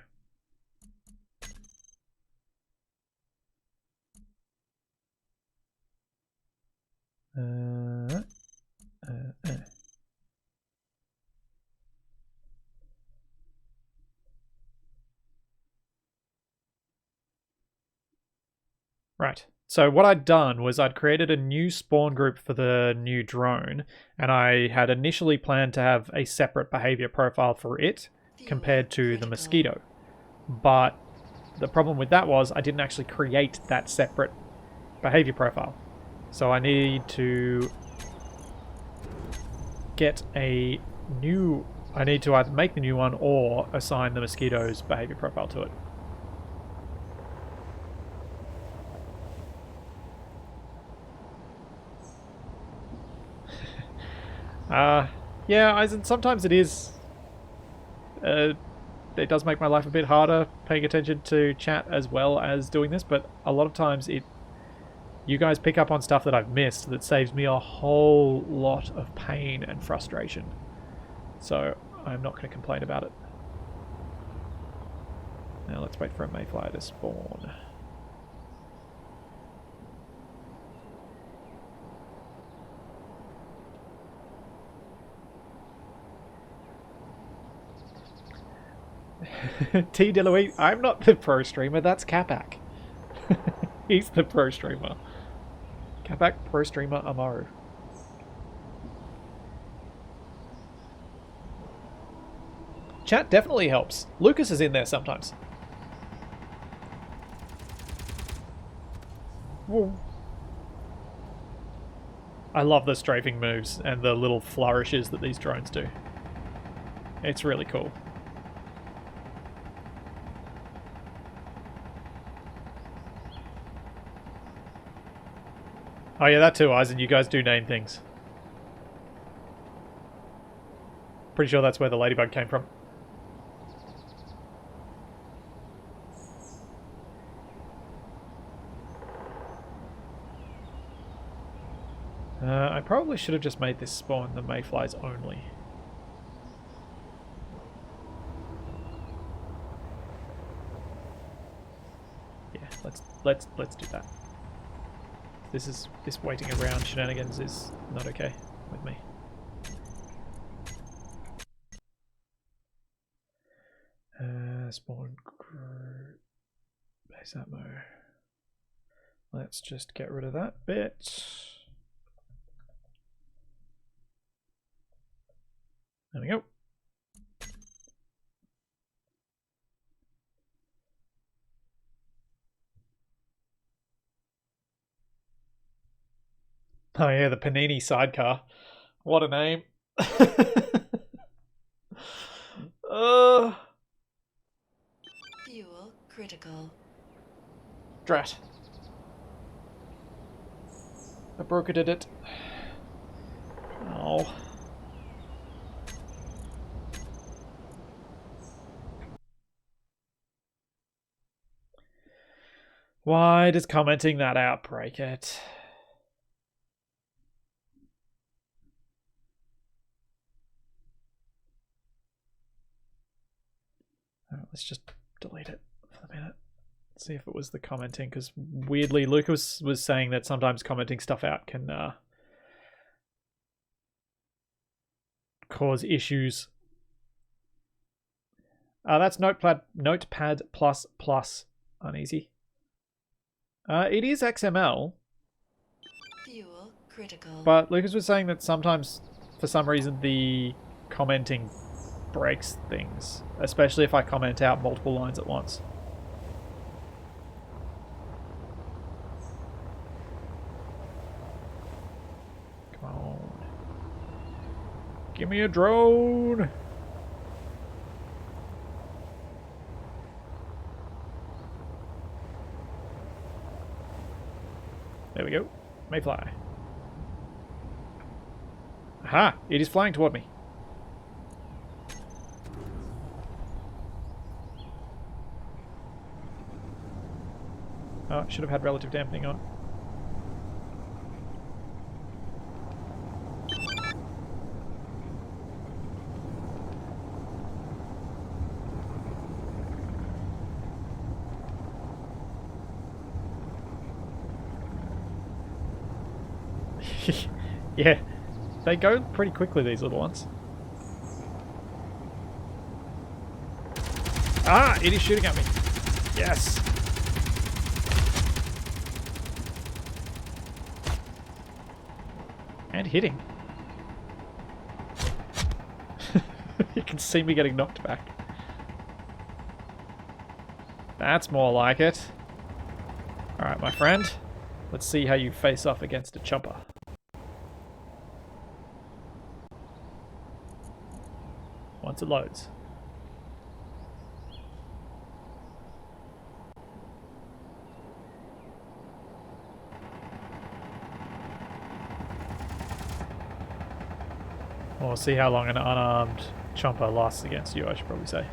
Right. So what I'd done was I'd created a new spawn group for the new drone, and I had initially planned to have a separate behavior profile for it compared to the mosquito. But the problem with that was I didn't actually create that separate behavior profile. So I need to get a new... I need to either make the new one or assign the mosquito's behavior profile to it. Yeah, Eisen, sometimes it is... it does make my life a bit harder paying attention to chat as well as doing this, but a lot of times you guys pick up on stuff that I've missed that saves me a whole lot of pain and frustration. So I'm not going to complain about it. Now let's wait for a mayfly to spawn. T. Deloitte, I'm not the pro streamer, that's Capac. He's the pro streamer. Capac pro streamer Amaru. Chat definitely helps. Lucas is in there sometimes. Whoa. I love the strafing moves and the little flourishes that these drones do. It's really cool. Oh yeah, that too, Eisen. You guys do name things. Pretty sure that's where the ladybug came from. I probably should have just made this spawn the mayflies only. Yeah, let's do that. This waiting around shenanigans is not okay with me. Spawn group base atmo. Let's just get rid of that bit. There we go. Oh yeah, the Panini sidecar. What a name. Fuel critical. Drat. A broker did it. Oh. Why does commenting that out break it? Let's just delete it for the minute. See if it was the commenting, because weirdly Lucas was saying that sometimes commenting stuff out can cause issues. That's Notepad ++ uneasy. It is XML. Fuel critical. But Lucas was saying that sometimes, for some reason, the commenting breaks things, especially if I comment out multiple lines at once. Come on. Give me a drone! There we go. May fly. Aha! It is flying toward me. Oh, should have had relative dampening on. Yeah, they go pretty quickly, these little ones. Ah, it is shooting at me. Yes. And hitting. You can see me getting knocked back. That's more like it. Alright, my friend. Let's see how you face off against a chopper. Once it loads. Or see how long an unarmed chomper lasts against you, I should probably say.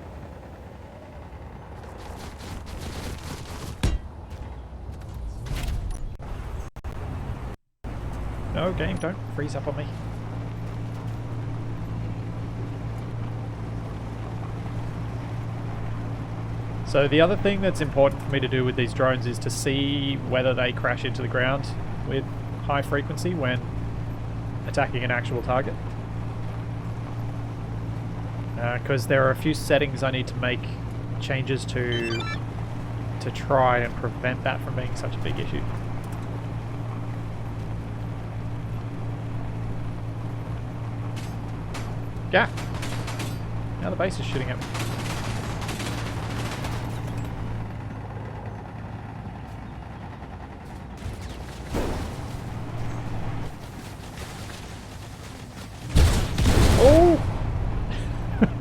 No, game, don't freeze up on me. So the other thing that's important for me to do with these drones is to see whether they crash into the ground with high frequency when attacking an actual target. Because there are a few settings I need to make changes to try and prevent that from being such a big issue. Yeah. Now the base is shooting at me.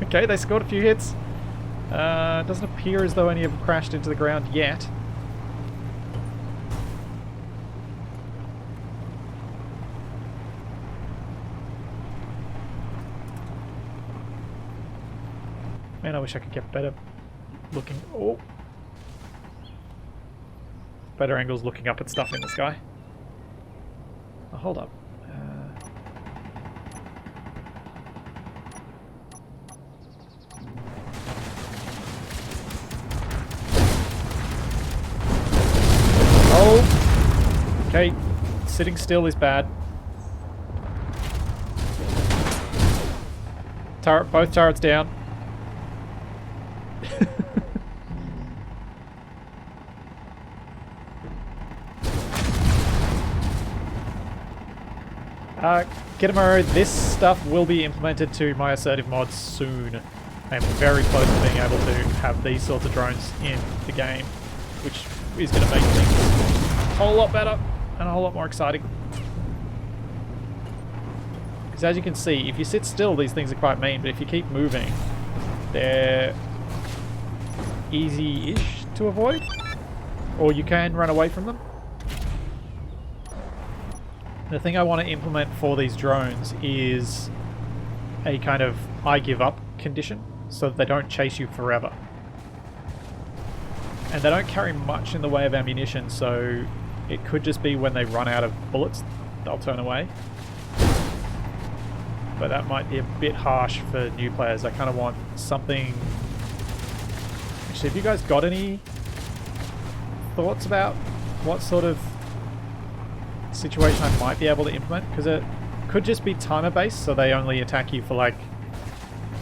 Okay, they scored a few hits. Doesn't appear as though any of them crashed into the ground yet. Man, I wish I could get better looking. Oh, better angles looking up at stuff in the sky. Oh, hold up. Okay, sitting still is bad. Turret, both turrets down. Kilobytes, this stuff will be implemented to my Assertive mods soon. I'm very close to being able to have these sorts of drones in the game, which is going to make things a whole lot better and a whole lot more exciting. Because as you can see, if you sit still, these things are quite mean, but if you keep moving, they're easy-ish to avoid, or you can run away from them. The thing I want to implement for these drones is a kind of I give up condition, so that they don't chase you forever. And they don't carry much in the way of ammunition, so it could just be when they run out of bullets, they'll turn away. But that might be a bit harsh for new players. I kind of want something... Actually, have you guys got any thoughts about what sort of situation I might be able to implement? Because it could just be timer based, so they only attack you for like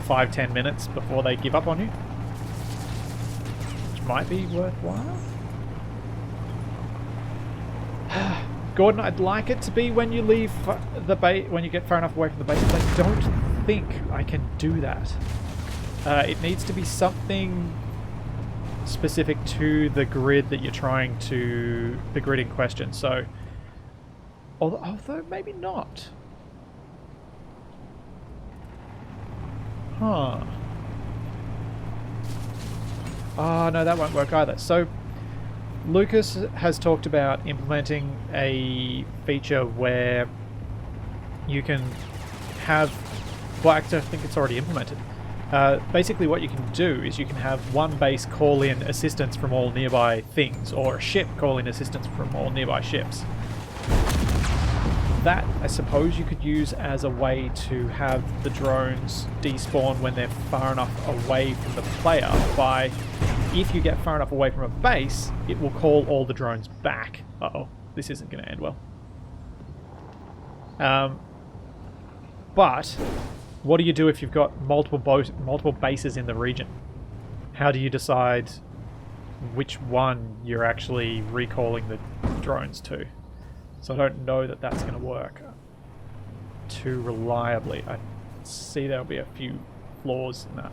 5-10 minutes before they give up on you, which might be worthwhile. Gordon, I'd like it to be when you leave the base, when you get far enough away from the base, but I don't think I can do that. It needs to be something specific to the grid that you're trying to, the grid in question. So, although maybe not. Huh. Oh, no, that won't work either. So, Lucas has talked about implementing a feature where you can have... Well, actually, I think it's already implemented. Basically, what you can do is you can have one base call in assistance from all nearby things, or a ship call in assistance from all nearby ships. That, I suppose, you could use as a way to have the drones despawn when they're far enough away from the player by, if you get far enough away from a base, it will call all the drones back. Uh-oh, this isn't going to end well. But, what do you do if you've got multiple bases in the region? How do you decide which one you're actually recalling the drones to? So I don't know that that's going to work too reliably. I see there'll be a few flaws in that.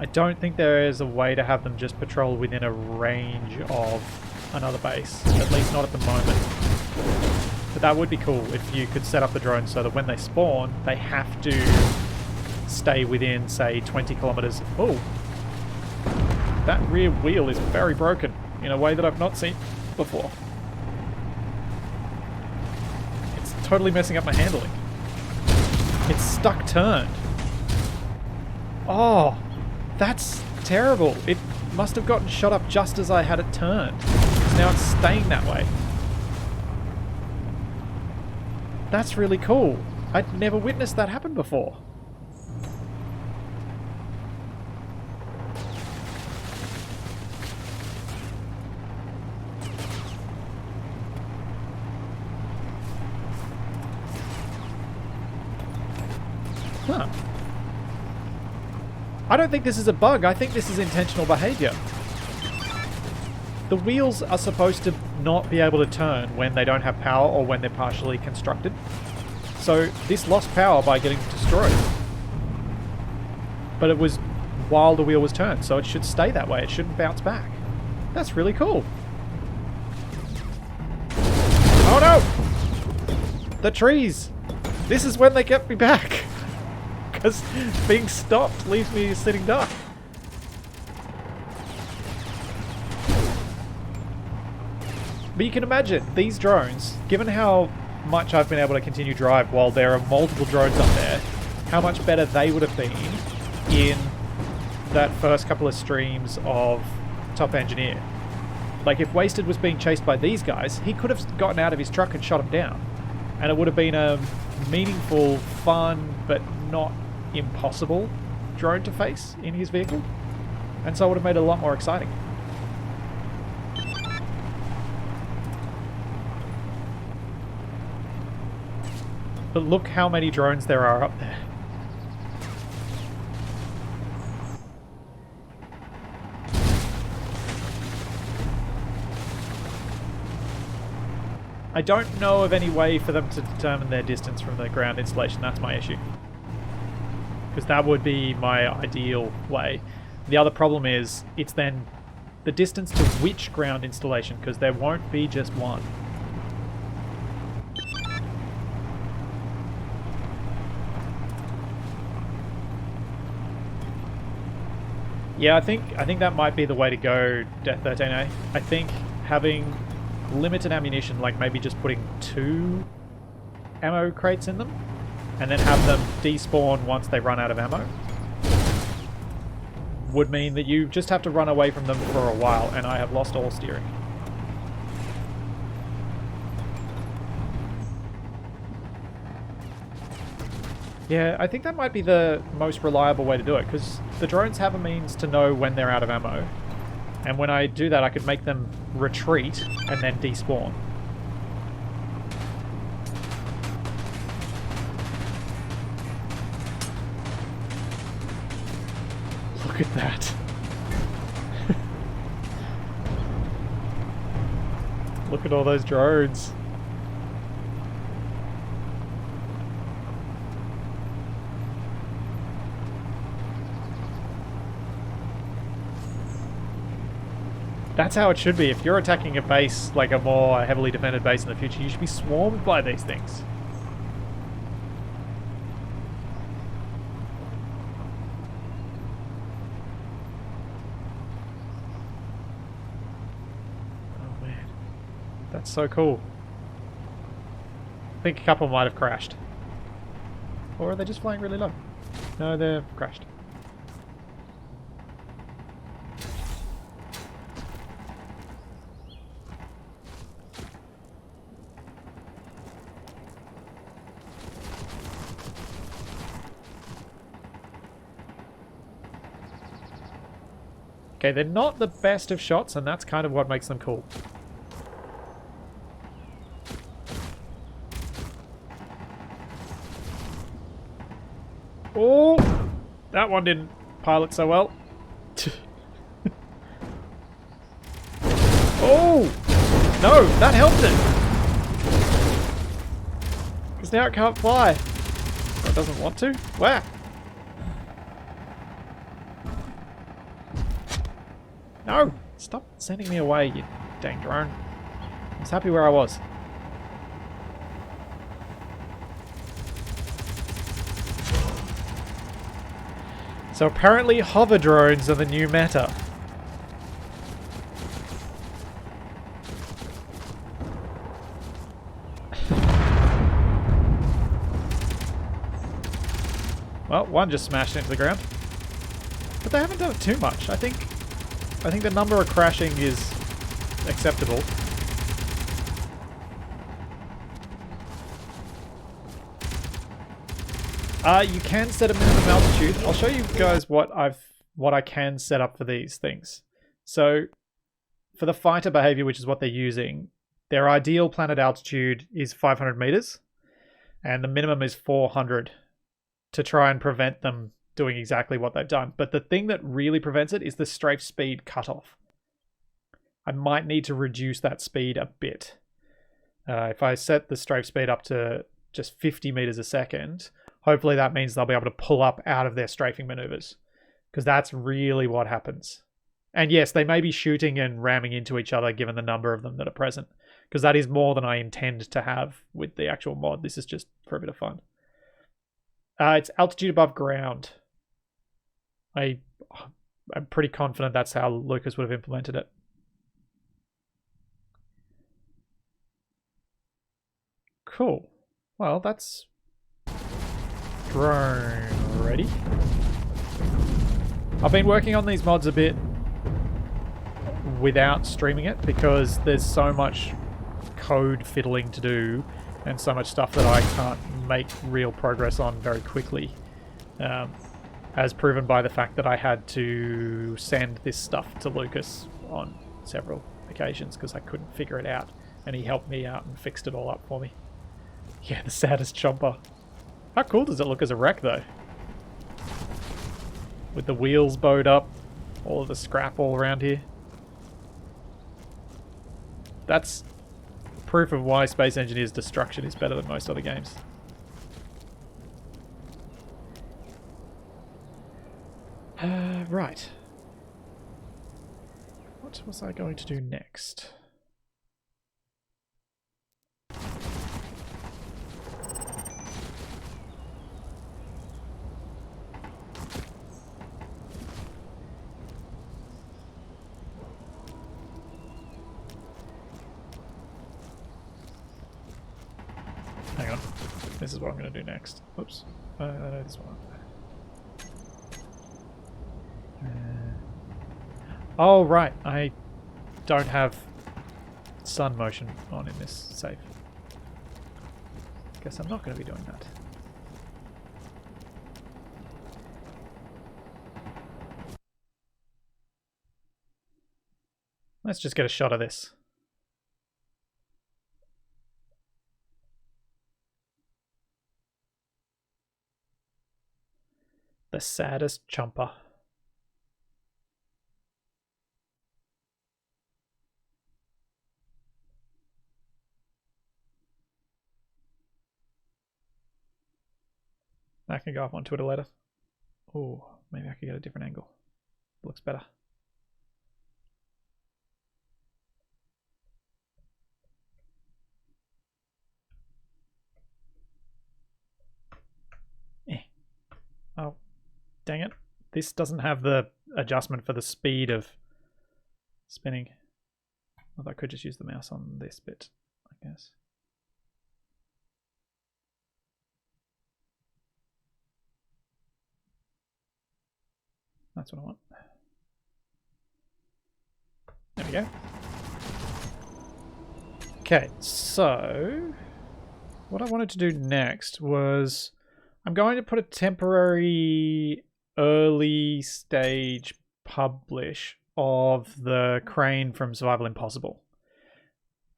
I don't think there is a way to have them just patrol within a range of another base, at least not at the moment. But that would be cool if you could set up the drones so that when they spawn, they have to stay within, say, 20 kilometers. Oh! that rear wheel is very broken in a way that I've not seen before. It's totally messing up my handling. It's stuck turned. Oh, that's terrible. It must have gotten shot up just as I had it turned. Because now it's staying that way. That's really cool. I'd never witnessed that happen before. Huh. I don't think this is a bug. I think this is intentional behavior. The wheels are supposed to not be able to turn when they don't have power or when they're partially constructed. So this lost power by getting destroyed. But it was while the wheel was turned, so it should stay that way. It shouldn't bounce back. That's really cool. Oh no! The trees! This is when they get me back. Because being stopped leaves me a sitting duck. But you can imagine, these drones, given how much I've been able to continue drive while there are multiple drones up there, how much better they would have been in that first couple of streams of Top Engineer. Like, if Wasted was being chased by these guys, he could have gotten out of his truck and shot him down. And it would have been a meaningful, fun, but not impossible drone to face in his vehicle. And so it would have made it a lot more exciting. But look how many drones there are up there. I don't know of any way for them to determine their distance from the ground installation. That's my issue. Because that would be my ideal way. The other problem is, it's then the distance to which ground installation, because there won't be just one. Yeah, I think that might be the way to go, Death 13A. I think having limited ammunition, like maybe just putting 2 ammo crates in them, and then have them despawn once they run out of ammo, would mean that you just have to run away from them for a while, and I have lost all steering. Yeah, I think that might be the most reliable way to do it, because the drones have a means to know when they're out of ammo. And when I do that, I could make them retreat and then despawn. Look at that. Look at all those drones. That's how it should be. If you're attacking a base, like a more heavily defended base in the future, you should be swarmed by these things. Oh man. That's so cool. I think a couple might have crashed. Or are they just flying really low? No, they've crashed. Okay, they're not the best of shots, and that's kind of what makes them cool. Oh! That one didn't pilot so well. Oh! No, that helped it! Because now it can't fly. Or it doesn't want to? Wow! No! Stop sending me away, you dang drone. I was happy where I was. So apparently hover drones are the new meta. One just smashed into the ground. But they haven't done it too much. I think the number of crashing is acceptable. You can set a minimum altitude. I'll show you guys what I can set up for these things. So for the fighter behavior, which is what they're using, their ideal planet altitude is 500 meters, and the minimum is 400 to try and prevent them doing exactly what they've done. But the thing that really prevents it is the strafe speed cutoff. I might need to reduce that speed a bit. If I set the strafe speed up to just 50 meters a second, hopefully that means they'll be able to pull up out of their strafing maneuvers, because that's really what happens. And yes, they may be shooting and ramming into each other given the number of them that are present, because that is more than I intend to have with the actual mod. This is just for a bit of fun. It's altitude above ground. I'm pretty confident that's how Lucas would have implemented it. Cool. Well, that's drone ready. I've been working on these mods a bit without streaming it because there's so much code fiddling to do and so much stuff that I can't make real progress on very quickly. As proven by the fact that I had to send this stuff to Lucas on several occasions because I couldn't figure it out, and he helped me out and fixed it all up for me. Yeah, the saddest chomper. How cool does it look as a wreck though? With the wheels bowed up, all of the scrap all around here. That's proof of why Space Engineer's destruction is better than most other games. Right. What was I going to do next? Hang on. This is what I'm going to do next. Oops. No, this one. Oh, right. I don't have sun motion on in this save. Guess I'm not going to be doing that. Let's just get a shot of this. The saddest chomper. I can go up on Twitter later. Oh, maybe I could get a different angle. Looks better. Oh, dang it. This doesn't have the adjustment for the speed of spinning. Although I could just use the mouse on this bit, I guess. That's what I want. There we go. Okay, so what I wanted to do next was I'm going to put a temporary early stage publish of the crane from Survival Impossible.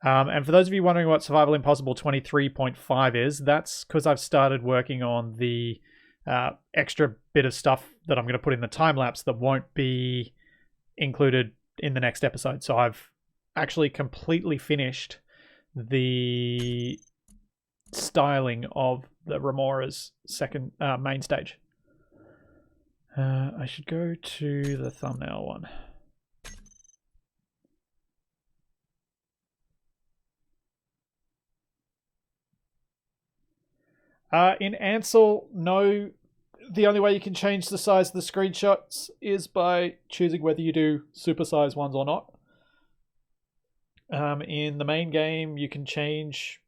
And for those of you wondering what Survival Impossible 23.5 is, that's because I've started working on the extra bit of stuff that I'm going to put in the time lapse that won't be included in the next episode. So I've actually completely finished the styling of the Remora's second main stage. I should go to the thumbnail one. In Ansel, no, the only way you can change the size of the screenshots is by choosing whether you do supersize ones or not. In the main game, you can change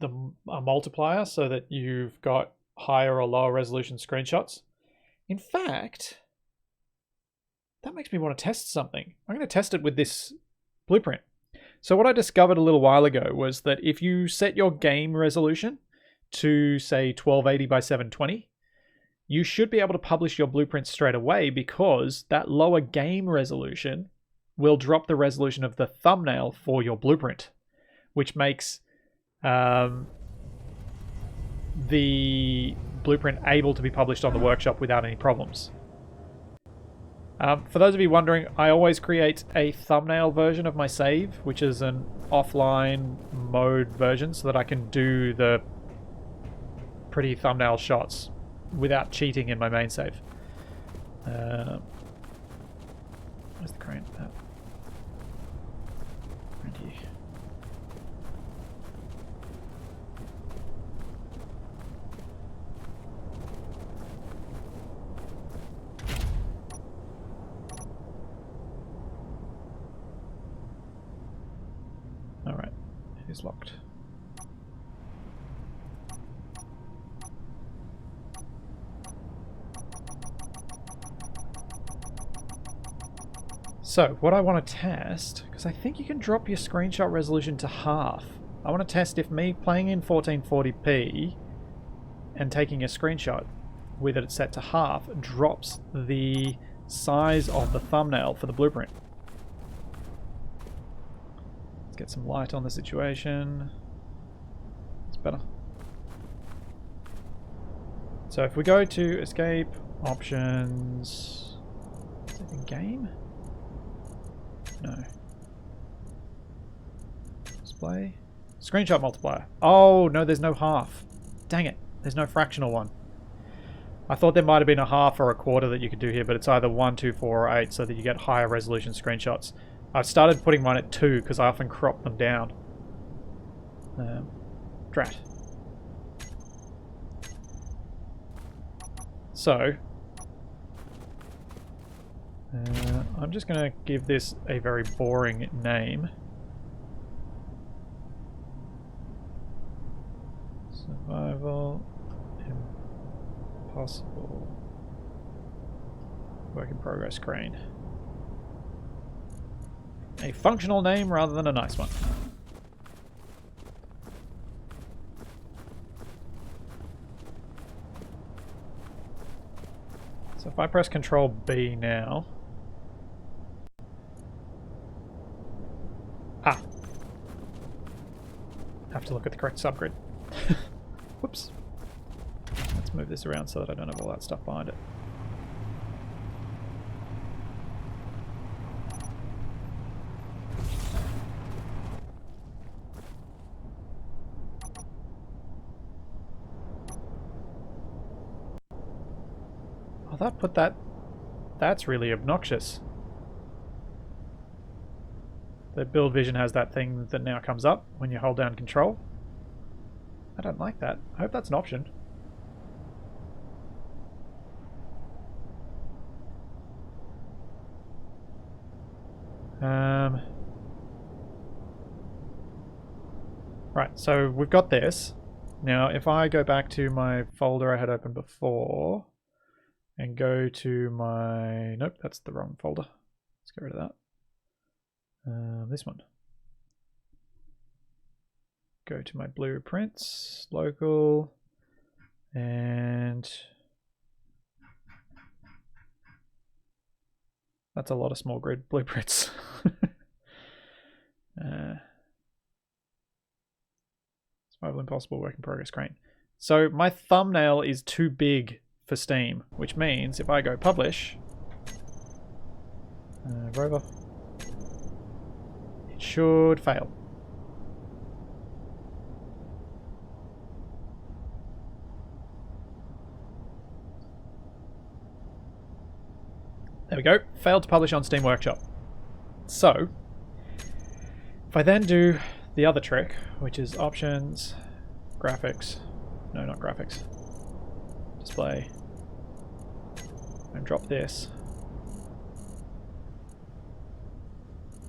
a multiplier so that you've got higher or lower resolution screenshots. In fact, that makes me want to test something. I'm going to test it with this blueprint. So what I discovered a little while ago was that if you set your game resolution to, say, 1280 by 720, you should be able to publish your blueprint straight away, because that lower game resolution will drop the resolution of the thumbnail for your blueprint, which makes the blueprint able to be published on the workshop without any problems. For those of you wondering, I always create a thumbnail version of my save, which is an offline mode version, so that I can do the pretty thumbnail shots without cheating in my main save. Where's the crane? Around here. Alright, it is locked. So, what I want to test, because I think you can drop your screenshot resolution to half. I want to test if me playing in 1440p and taking a screenshot with it set to half drops the size of the thumbnail for the blueprint. Let's get some light on the situation. It's better. So if we go to escape, options, is it in game? No. Display. Screenshot multiplier. Oh, no, there's no half. Dang it. There's no fractional one. I thought there might have been a half or a quarter that you could do here, but it's either 1, 2, 4, or 8, so that you get higher resolution screenshots. I've started putting mine at 2 because I often crop them down. Drat. So, I'm just going to give this a very boring name. Survival Impossible Work in Progress Crane. A functional name rather than a nice one. So if I press Control B now... Ah! Have to look at the correct subgrid. Whoops. Let's move this around so that I don't have all that stuff behind it. Oh, that put that... That's really obnoxious. The build vision has that thing that now comes up when you hold down Control. I don't like that. I hope that's an option. Right, so we've got this. Now, if I go back to my folder I had open before and go to my... Nope, that's the wrong folder. Let's get rid of that. This one. Go to my blueprints, local, and that's a lot of small grid blueprints. Survival Impossible Work in Progress Crane. So my thumbnail is too big for Steam, which means if I go publish, Rover, it should fail. There we go. Failed to publish on Steam Workshop. So, if I then do the other trick, which is options, graphics, no, not graphics, display, and drop this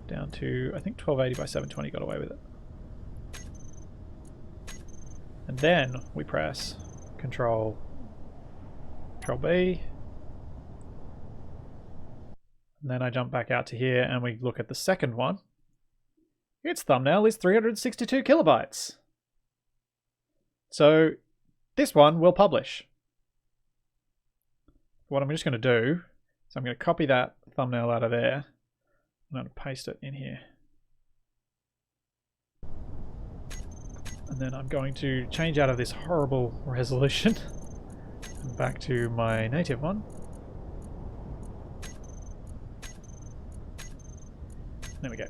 down to, I think 1280 by 720 got away with it. And then we press Control B, And then I jump back out to here and we look at the second one. Its thumbnail is 362 kilobytes. So this one will publish. What I'm just going to do is I'm going to copy that thumbnail out of there. I'm going to paste it in here. And then I'm going to change out of this horrible resolution back to my native one. There we go.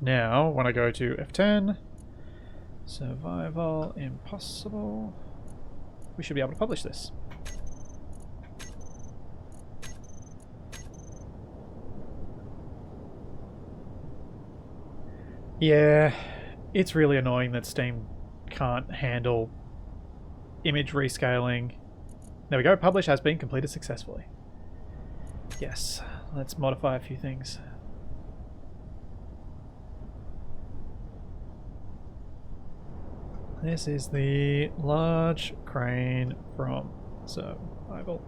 Now, when I go to F10, survival, impossible, we should be able to publish this. Yeah, it's really annoying that Steam can't handle image rescaling. There we go, publish has been completed successfully. Yes, let's modify a few things. This is the large crane from survival.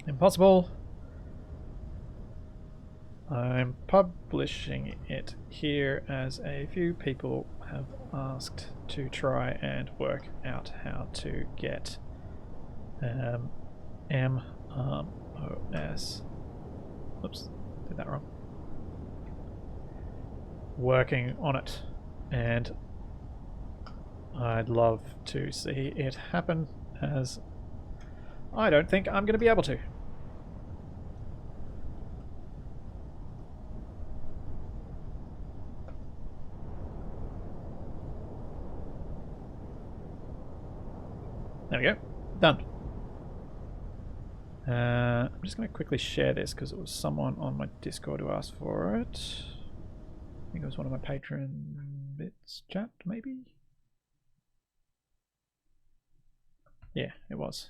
Impossible. I'm publishing it here as a few people have asked to try and work out how to get MROS. Oops, did that wrong. Working on it. And I'd love to see it happen, as I don't think I'm going to be able to. There we go. Done. I'm just going to quickly share this because it was someone on my Discord who asked for it. I think it was one of my patron bits chat, maybe? Yeah, it was.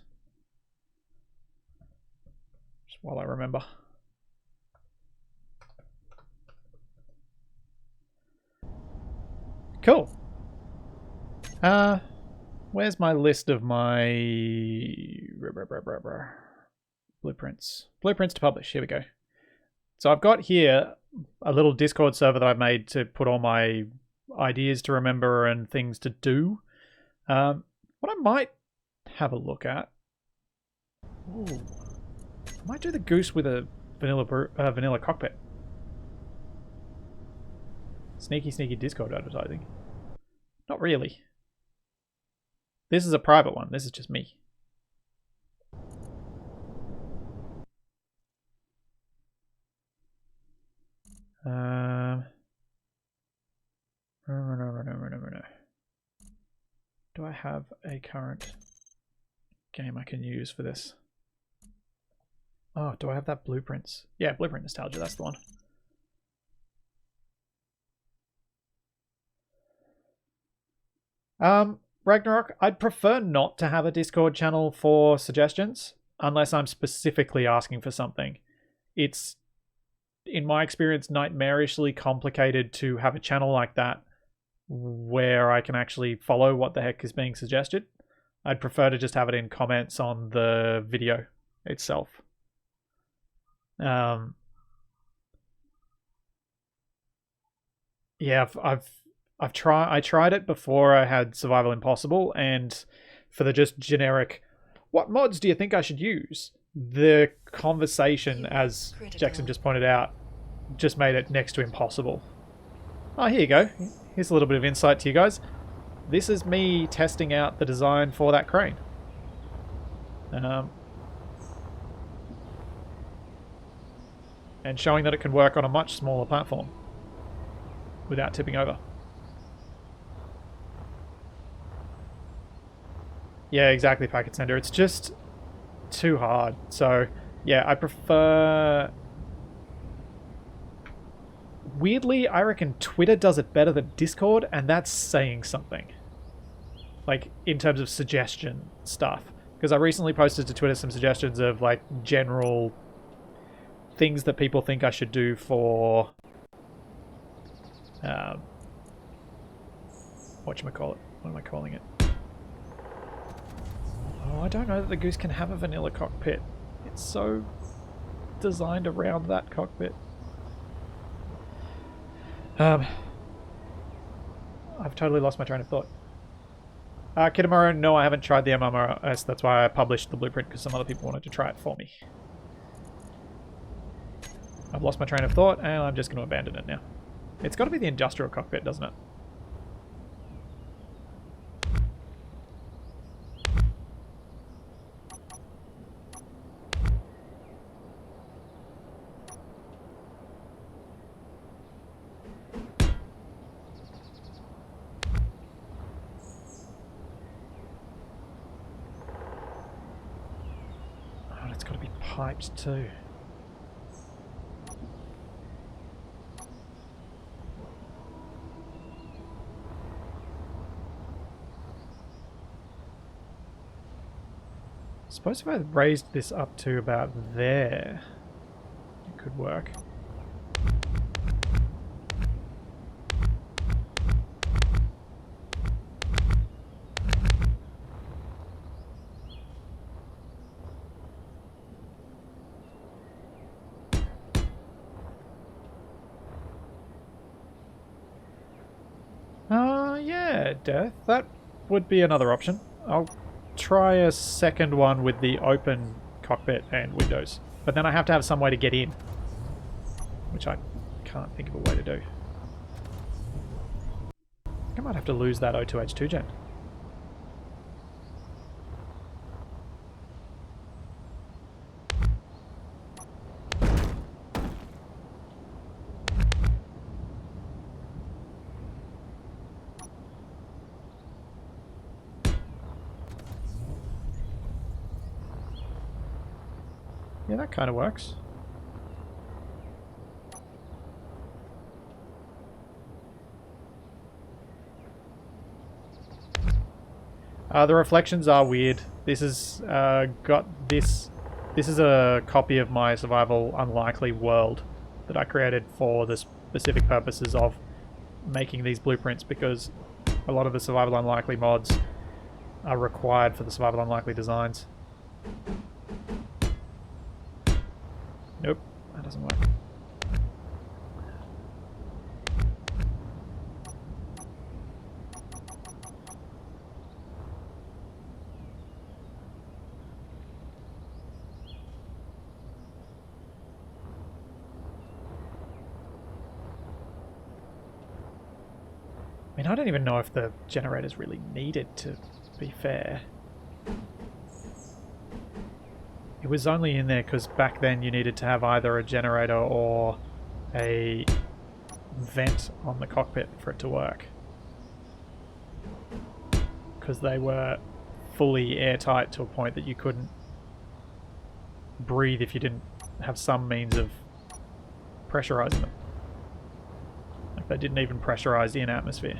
Just while I remember. Cool. Where's my list of my blueprints? Blueprints to publish. Here we go. So I've got here a little Discord server that I've made to put all my ideas to remember and things to do. What I might have a look at. Ooh, I might do the Goose with a vanilla cockpit. Sneaky, sneaky Discord advertising. Not really. This is a private one. This is just me. No. Do I have a current game I can use for this? Oh, do I have that Blueprints? Yeah, Blueprint Nostalgia, that's the one. Ragnarok, I'd prefer not to have a Discord channel for suggestions, unless I'm specifically asking for something. It's, in my experience, nightmarishly complicated to have a channel like that where I can actually follow what the heck is being suggested. I'd prefer to just have it in comments on the video itself. Yeah, I tried it before I had Survival Impossible, and for the just generic, what mods do you think I should use? The conversation, as Jackson just pointed out, just made it next to impossible. Oh, here you go. Here's a little bit of insight to you guys. This is me testing out the design for that crane. And showing that it can work on a much smaller platform without tipping over. Yeah, exactly, Packet Sender. It's just too hard. So, yeah, I prefer... Weirdly, I reckon Twitter does it better than Discord, and that's saying something. Like, in terms of suggestion stuff. Because I recently posted to Twitter some suggestions of, like, general things that people think I should do for... whatchamacallit? What am I calling it? Oh, I don't know that the Goose can have a vanilla cockpit. It's so designed around that cockpit. I've totally lost my train of thought. Kitamura, no, I haven't tried the MMRS. That's why I published the blueprint, because some other people wanted to try it for me. I've lost my train of thought, and I'm just going to abandon it now. It's got to be the industrial cockpit, doesn't it? Oh, it's got to be piped too. I suppose if I raised this up to about there, it could work. Yeah, Death. That would be another option. I'll try a second one with the open cockpit and windows. But then I have to have some way to get in, which I can't think of a way to do. I might have to lose that O2H2 gen. Yeah, that kind of works. The reflections are weird. This has got this. This is a copy of my survival unlikely world that I created for the specific purposes of making these blueprints, because a lot of the survival unlikely mods are required for the survival unlikely designs. Nope, that doesn't work. I mean, I don't even know if the generator's really needed, to be fair. It was only in there because back then you needed to have either a generator or a vent on the cockpit for it to work. Because they were fully airtight to a point that you couldn't breathe if you didn't have some means of pressurizing them. Like, they didn't even pressurize in atmosphere.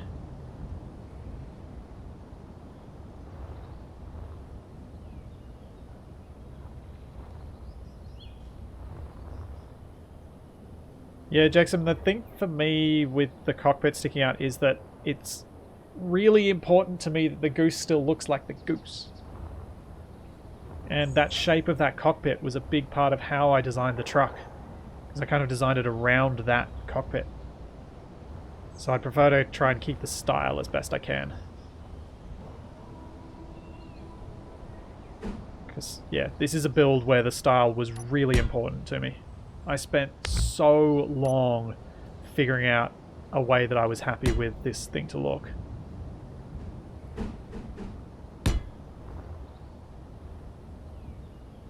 Yeah, Jackson, the thing for me with the cockpit sticking out is that it's really important to me that the Goose still looks like the Goose. And that shape of that cockpit was a big part of how I designed the truck, because I kind of designed it around that cockpit. So I'd prefer to try and keep the style as best I can. Because, yeah, this is a build where the style was really important to me. I spent so long figuring out a way that I was happy with this thing to look.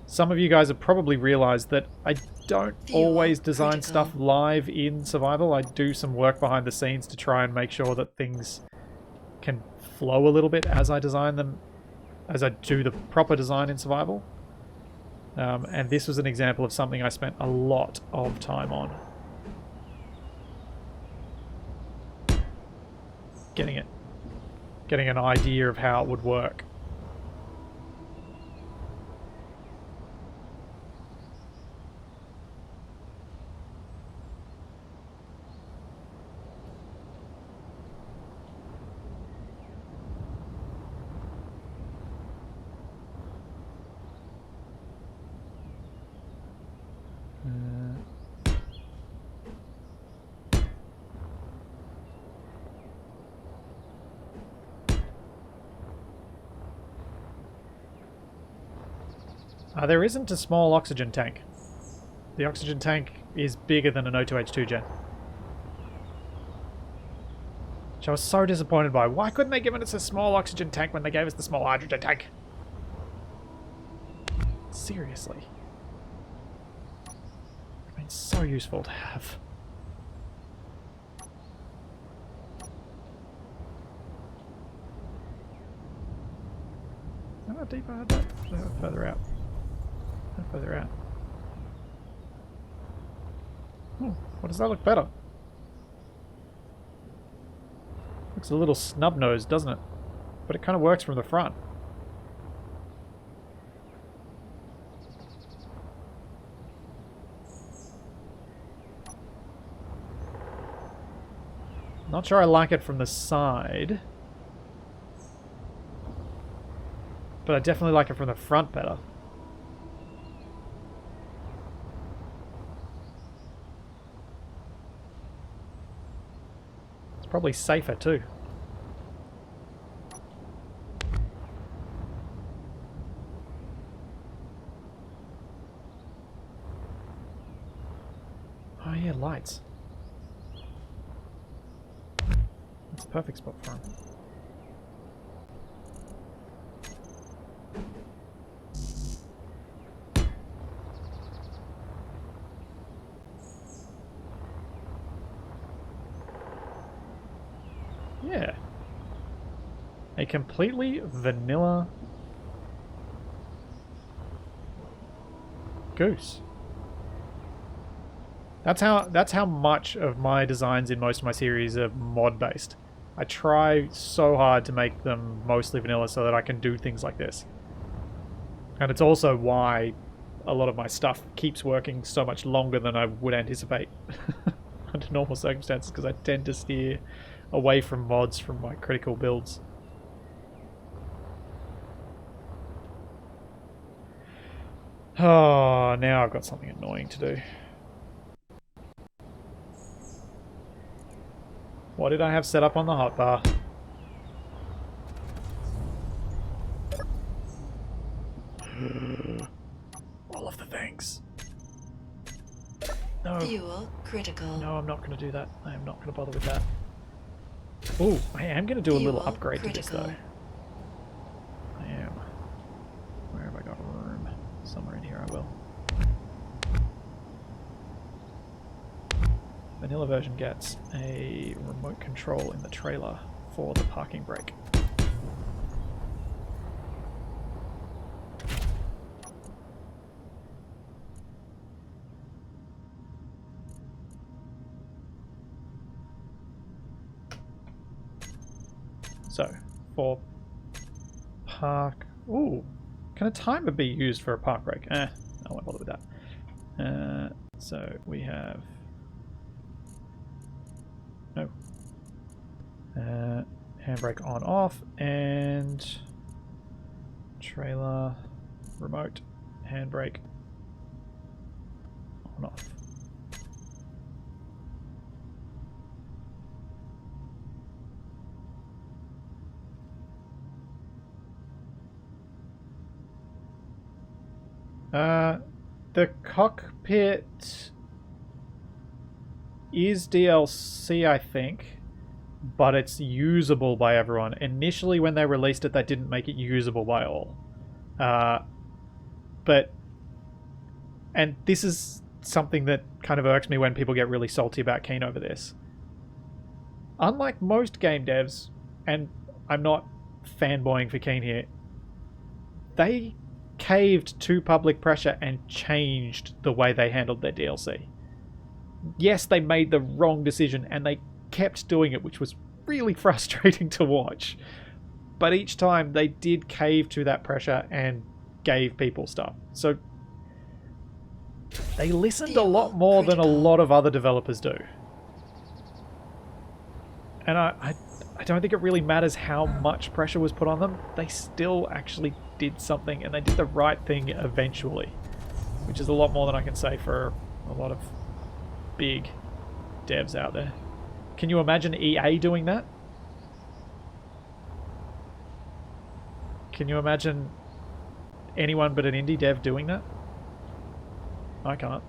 Some of you guys have probably realized that I don't always design stuff live in survival. I do some work behind the scenes to try and make sure that things can flow a little bit as I design them, as I do the proper design in survival. And this was an example of something I spent a lot of time on. Getting an idea of how it would work. There isn't a small oxygen tank. The oxygen tank is bigger than an O2H2 gen. Which I was so disappointed by. Why couldn't they give us a small oxygen tank when they gave us the small hydrogen tank? Seriously. I mean, so useful to have. How deep I had that? Further out. Further out. What does that look better? Looks a little snub-nosed, doesn't it? But it kind of works from the front. Not sure I like it from the side. But I definitely like it from the front better. It's probably safer too. Oh yeah, lights. That's a perfect spot for them. Yeah. A completely vanilla Goose. That's how much of my designs in most of my series are mod based. I try so hard to make them mostly vanilla so that I can do things like this. And it's also why a lot of my stuff keeps working so much longer than I would anticipate under normal circumstances, because I tend to steer away from mods from my critical builds. Oh, now I've got something annoying to do. What did I have set up on the hotbar? All of the things. No. Fuel critical. No, I'm not going to do that. I am not going to bother with that. Ooh, I am going to do a little upgrade critical. To this though. I am. Where have I got room? Somewhere in here I will. Vanilla version gets a remote control in the trailer for the parking brake. So, for park... Ooh, can a timer be used for a park brake? I won't bother with that. So, we have... No. Handbrake on off, and... Trailer, remote, handbrake on off. The cockpit is DLC, I think, but it's usable by everyone. Initially, when they released it, they didn't make it usable by all. And this is something that kind of irks me when people get really salty about Keen over this. Unlike most game devs, and I'm not fanboying for Keen here, they caved to public pressure and changed the way they handled their DLC. Yes, they made the wrong decision and they kept doing it, which was really frustrating to watch. But each time they did cave to that pressure and gave people stuff. So they listened a lot more than a lot of other developers do. And I don't think it really matters how much pressure was put on them. They still actually did something, and they did the right thing eventually, which is a lot more than I can say for a lot of big devs out there. Can you imagine EA doing that? Can you imagine anyone but an indie dev doing that? I can't.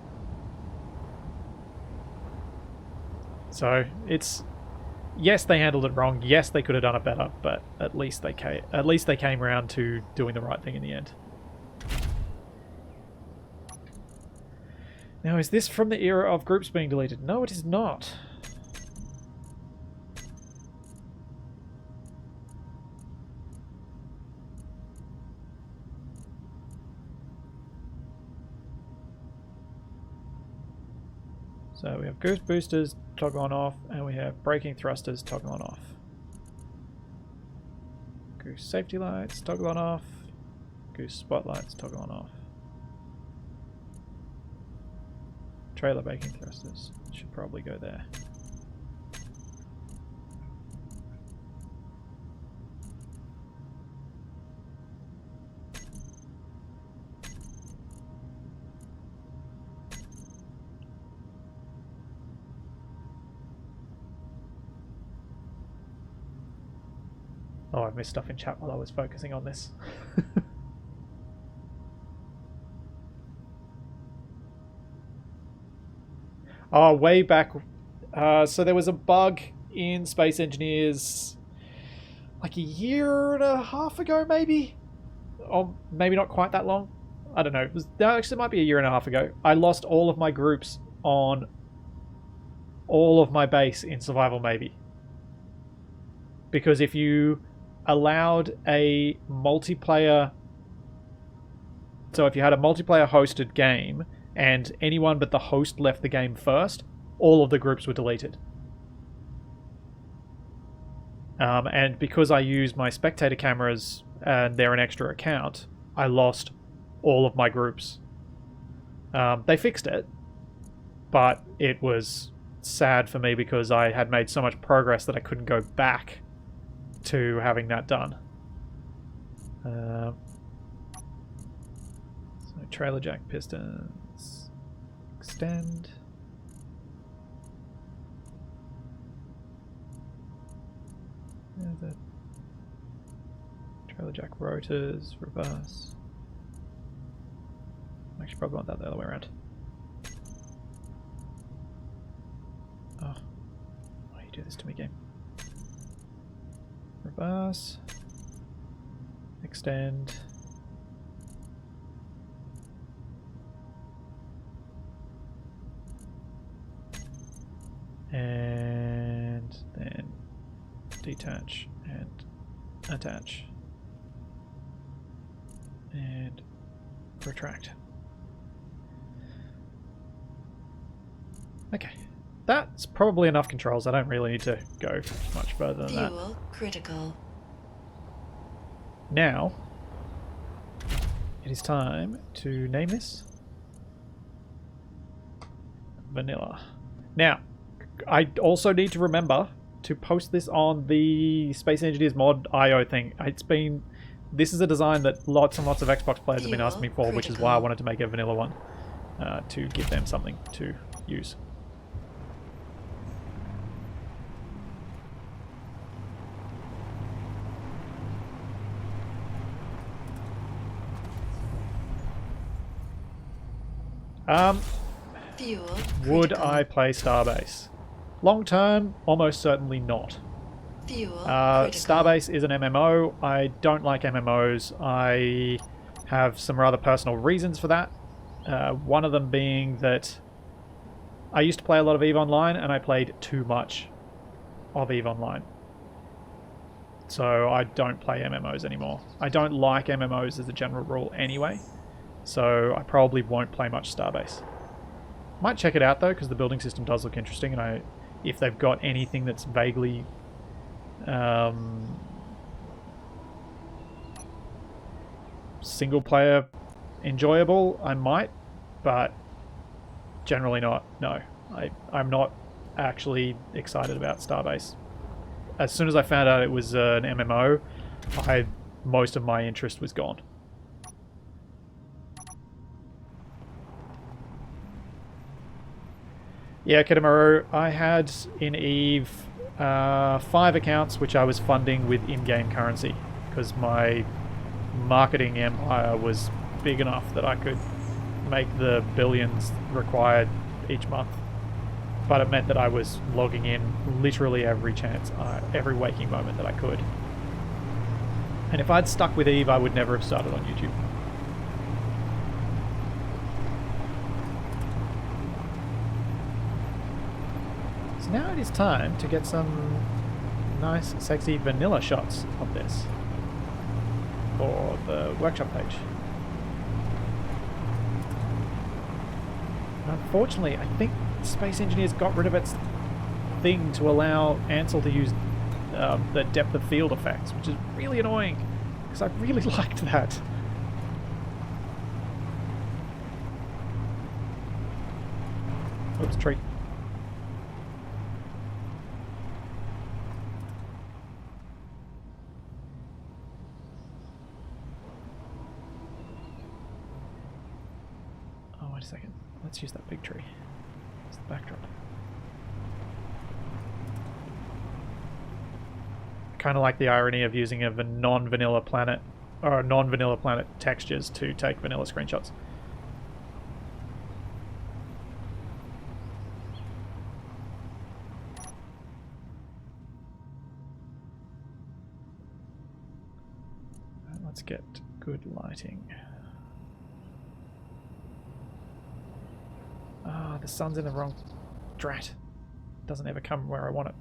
So it's, yes, they handled it wrong. Yes, they could have done it better, but at least they came around to doing the right thing in the end. Now, is this from the era of groups being deleted? No, it is not. So we have Goose boosters toggle on off, and we have braking thrusters toggle on off. Goose safety lights toggle on off. Goose spotlights toggle on off. Trailer braking thrusters should probably go there. Oh, I've missed stuff in chat while I was focusing on this. Oh, way back. So there was a bug in Space Engineers like a year and a half ago, maybe? Or maybe not quite that long. I don't know. That actually might be a year and a half ago. I lost all of my groups on all of my base in Survival Maybe. Because if you allowed a multiplayer... So if you had a multiplayer hosted game and anyone but the host left the game first, all of the groups were deleted. And because I used my spectator cameras and they're an extra account, I lost all of my groups. They fixed it, but it was sad for me because I had made so much progress that I couldn't go back to having that done. So trailer jack pistons, extend. The trailer jack rotors, reverse. Actually, probably want that the other way around. Oh, why do you do this to me, game? Reverse, extend, and then detach and attach and retract. Okay. That's probably enough controls. I don't really need to go much further than that. Fuel critical. Now, it is time to name this Vanilla. Now, I also need to remember to post this on the Space Engineers mod IO thing. This is a design that lots and lots of Xbox players have been asking me for, which is why I wanted to make a vanilla one to give them something to use. Fuel Would critical. I play Starbase? Long term, almost certainly not. Fuel critical. Starbase is an MMO. I don't like MMOs. I have some rather personal reasons for that. One of them being that I used to play a lot of EVE Online and I played too much of EVE Online. So I don't play MMOs anymore. I don't like MMOs as a general rule anyway. So I probably won't play much Starbase. Might check it out though, because the building system does look interesting, and if they've got anything that's vaguely single player enjoyable, I might, but generally not. No, I'm not actually excited about Starbase. As soon as I found out it was an MMO, most of my interest was gone. Yeah, Kitamaru, I had in EVE 5 accounts which I was funding with in-game currency because my marketing empire was big enough that I could make the billions required each month. But it meant that I was logging in literally every chance, every waking moment that I could. And if I'd stuck with Eve, I would never have started on YouTube. So now it is time to get some nice, sexy vanilla shots of this for the workshop page. Unfortunately, I think Space Engineers got rid of its thing to allow Ansel to use the depth of field effects, which is really annoying because I really liked that. Oops, tree. Oh, wait a second. Let's use that big tree. It's the backdrop. I kind of like the irony of using a non-vanilla planet, or non-vanilla planet textures to take vanilla screenshots. Let's get good lighting. Ah, the sun's in the wrong... Drat. It doesn't ever come where I want it.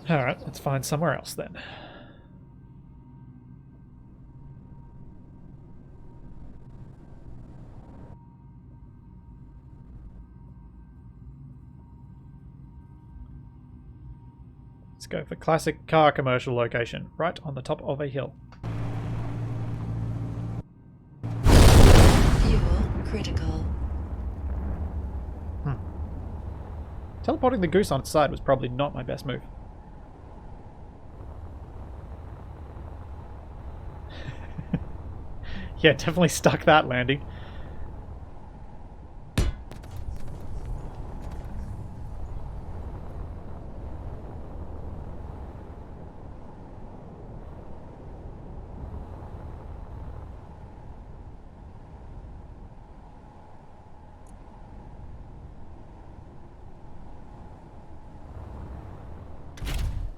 Alright, let's find somewhere else then. Let's go for classic car commercial location, right on the top of a hill. Fuel critical. Teleporting the Goose on its side was probably not my best move. Yeah, definitely stuck that landing.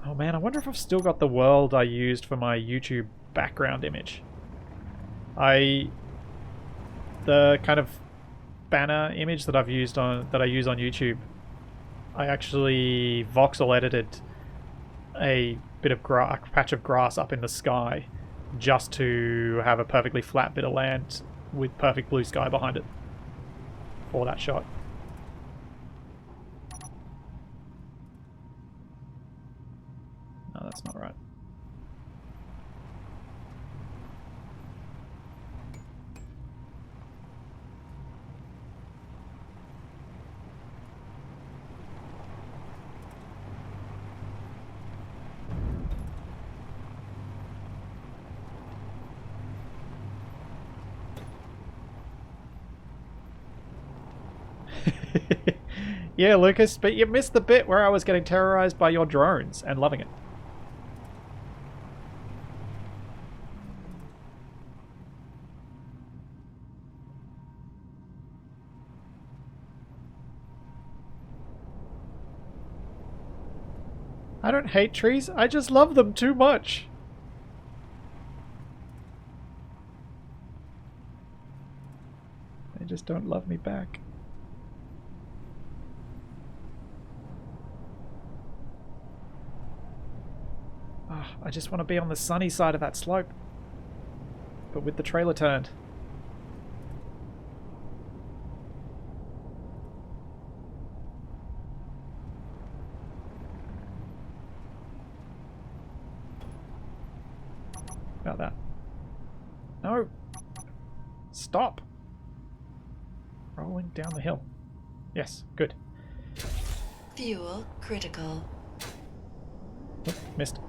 Oh man, I wonder if I've still got the world I used for my YouTube background image. The kind of banner image that I use on YouTube, I actually voxel edited a bit of a patch of grass up in the sky just to have a perfectly flat bit of land with perfect blue sky behind it for that shot. No, that's not right. Yeah, Lucas, but you missed the bit where I was getting terrorized by your drones and loving it. I don't hate trees, I just love them too much. They just don't love me back. I just want to be on the sunny side of that slope, but with the trailer turned. About that. No! Stop! Rolling down the hill. Yes, good. Fuel critical. Oop, missed.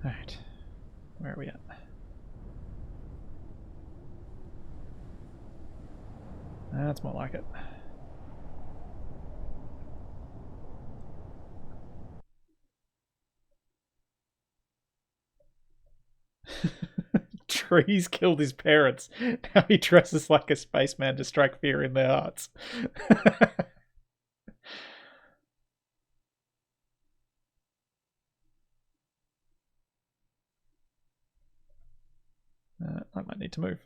Alright. Where are we at? That's more like it. Trees killed his parents. Now he dresses like a spaceman to strike fear in their hearts. I might need to move.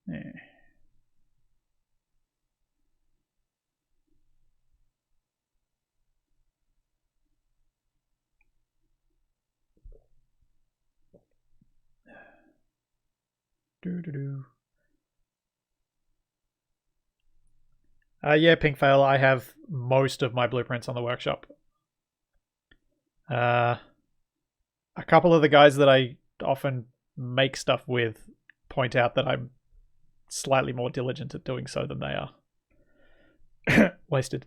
Yeah. Doo-doo-doo. Yeah, Pinkfail, I have most of my blueprints on the workshop. A couple of the guys that I often make stuff with point out that I'm slightly more diligent at doing so than they are. Wasted.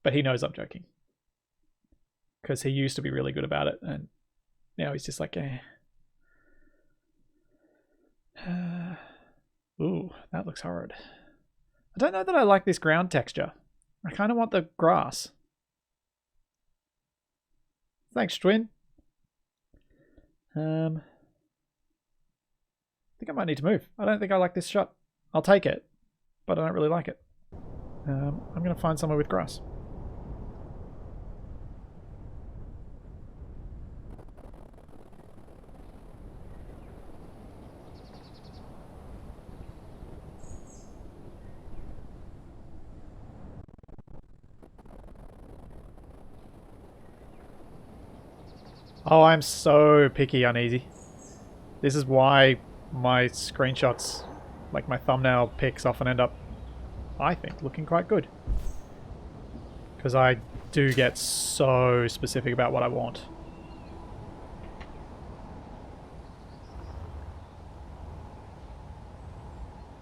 But he knows I'm joking. Because he used to be really good about it, and now he's just like, eh. Ooh, that looks horrid. I don't know that I like this ground texture. I kind of want the grass. Thanks, Twin. I think I might need to move. I don't think I like this shot. I'll take it, but I don't really like it. I'm going to find somewhere with grass. Oh, I'm so picky uneasy. This is why my screenshots, like my thumbnail pics, often end up, I think, looking quite good. Because I do get so specific about what I want.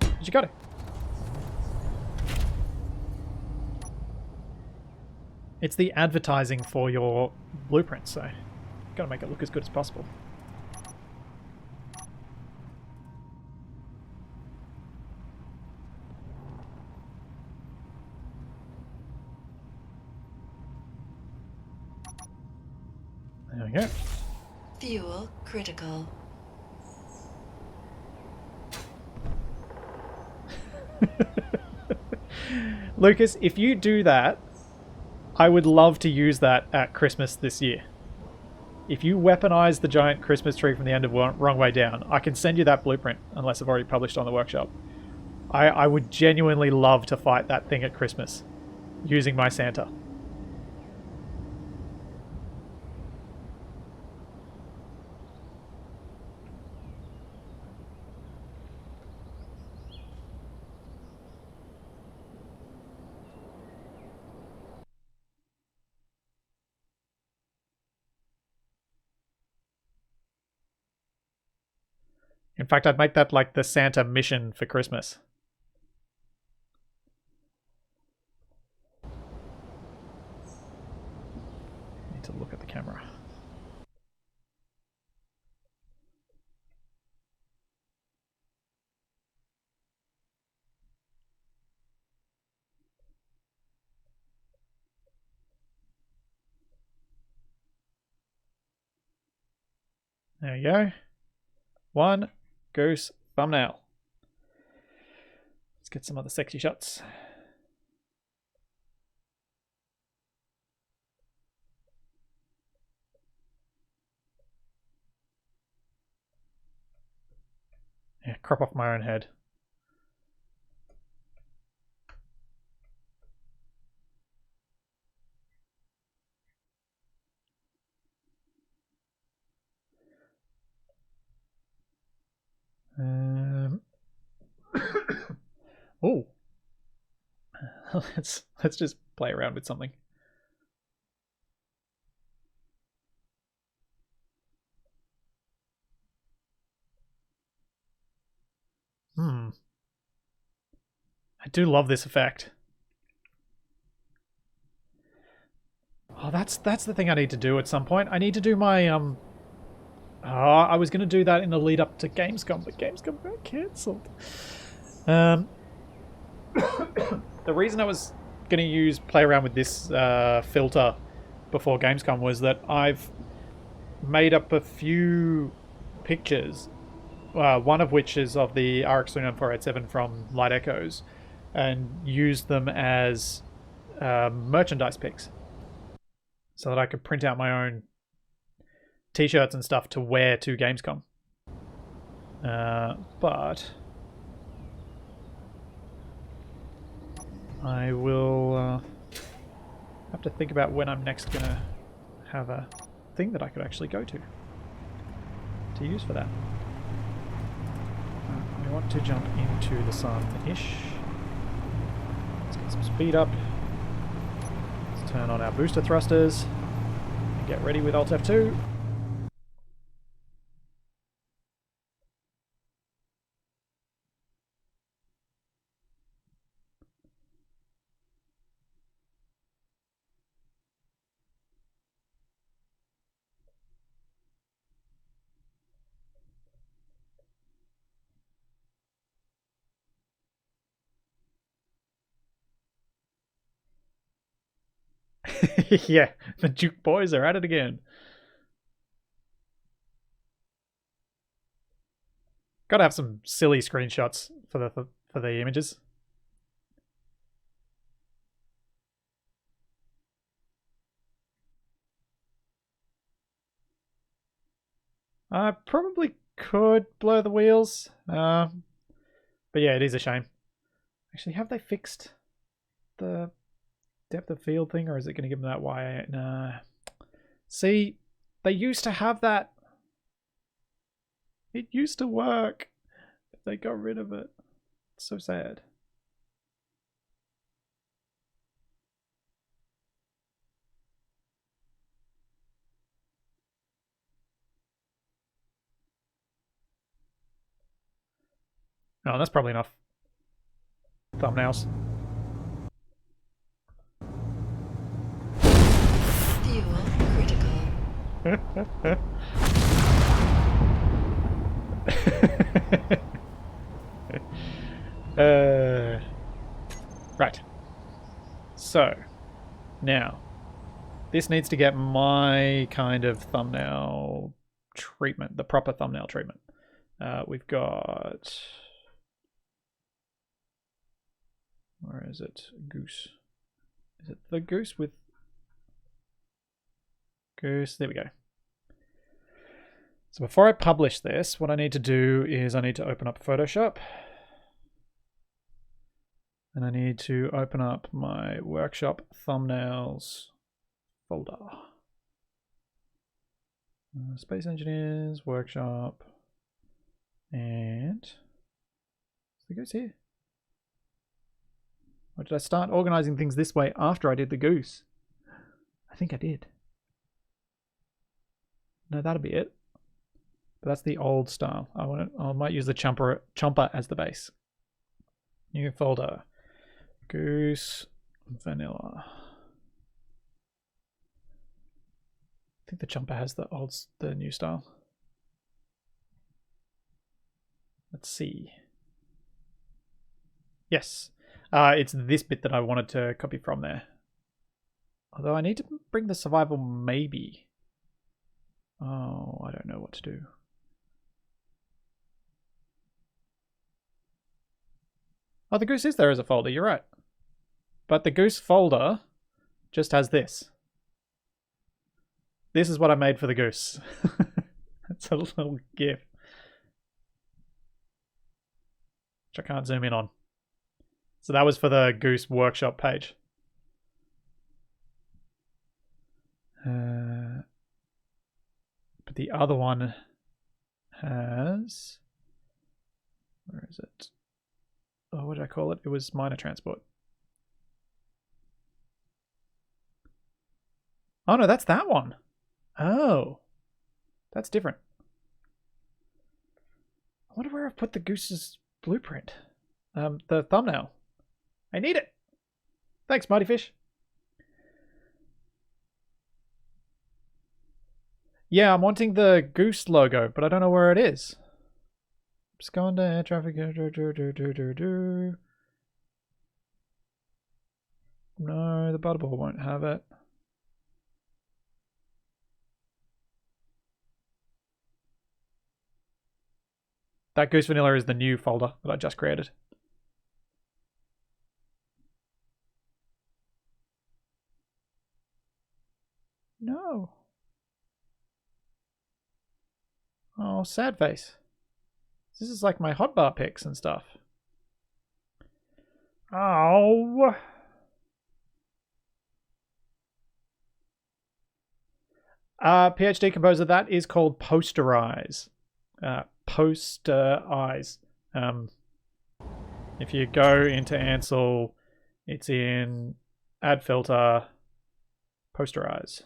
But you got it. It's the advertising for your blueprint, so you've got to make it look as good as possible. There we go. Fuel critical. Lucas, if you do that, I would love to use that at Christmas this year. If you weaponize the giant Christmas tree from the end of Wrong Way Down, I can send you that blueprint, unless I've already published on the workshop. I would genuinely love to fight that thing at Christmas, using my Santa. In fact, I'd make that like the Santa mission for Christmas. Need to look at the camera. There you go. One Goose thumbnail. Let's get some other sexy shots. Yeah, crop off my own head. Oh. let's just play around with something. I do love this effect. Oh, that's the thing I need to do at some point. I need to do my Oh, I was going to do that in the lead up to Gamescom, but Gamescom got cancelled. The reason I was going to play around with this filter before Gamescom was that I've made up a few pictures, one of which is of the RX 39487 from Light Echoes, and used them as merchandise pics so that I could print out my own t-shirts and stuff to wear to Gamescom. But I will have to think about when I'm next gonna have a thing that I could actually go to use for that. We want to jump into the sun-ish. Let's get some speed up. Let's turn on our booster thrusters and get ready with Alt F2. Yeah, the Duke boys are at it again. Gotta have some silly screenshots for the images. I probably could blur the wheels, but yeah, it is a shame. Actually, have they fixed the depth of field thing, or is it going to give them that Y? Nah. See, they used to have that. It used to work, but they got rid of it. It's so sad. Oh, that's probably enough thumbnails. Fuel critical. Right. So, now, this needs to get my kind of thumbnail treatment, the proper thumbnail treatment. We've got... Where is it? Goose. Is it the Goose with... Goose? There we go. So before I publish this, what I need to do is I need to open up Photoshop. And I need to open up my workshop thumbnails folder. Space Engineers, Workshop, and so it goes here. Or did I start organizing things this way after I did the Goose? I think I did. No, that'll be it. But that's the old style. I might use the chomper as the base. New folder. Goose vanilla. I think the chomper has the new style. Let's see. Yes. It's this bit that I wanted to copy from there. Although I need to bring the survival maybe. Oh, I don't know what to do. Oh, the Goose is there as a folder, you're right. But the Goose folder just has this. This is what I made for the Goose. It's a little GIF. Which I can't zoom in on. So that was for the Goose workshop page. But the other one has... Where is it? Oh, what did I call it? It was minor transport. Oh no, that's that one. Oh. That's different. I wonder where I've put the Goose's blueprint. The thumbnail. I need it. Thanks, Mighty Fish. Yeah, I'm wanting the Goose logo, but I don't know where it is. Just going to air traffic. No, the Butterball won't have it. That Goose Vanilla is the new folder that I just created. No. Oh, sad face. This is like my hotbar pics and stuff. Oh. PhD composer, that is called posterize. Posterize. If you go into Ansel, it's in add filter, posterize.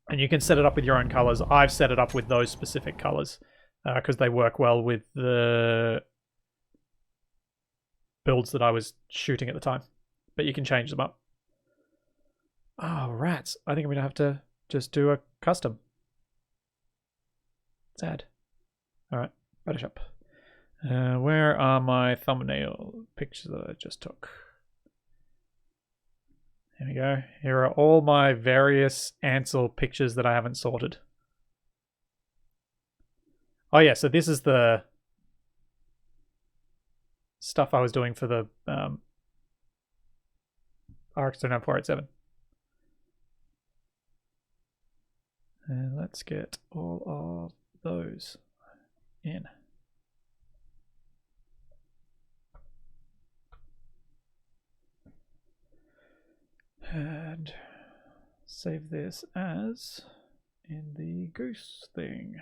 And you can set it up with your own colors. I've set it up with those specific colors because they work well with the builds that I was shooting at the time. But you can change them up. Oh, rats. I think I'm going to have to just do a custom. Sad. Alright, Photoshop. Where are my thumbnail pictures that I just took? Here we go. Here are all my various Ansel pictures that I haven't sorted. Oh yeah, so this is the stuff I was doing for the RX-487. And let's get all of those in. And save this as in the Goose thing.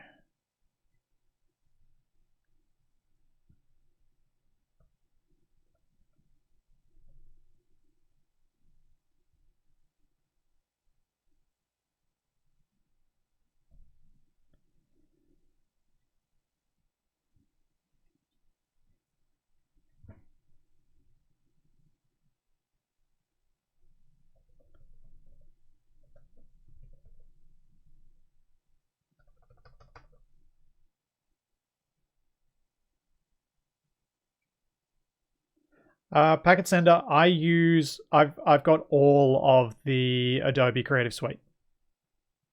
Packet Sender, I've got all of the Adobe Creative Suite.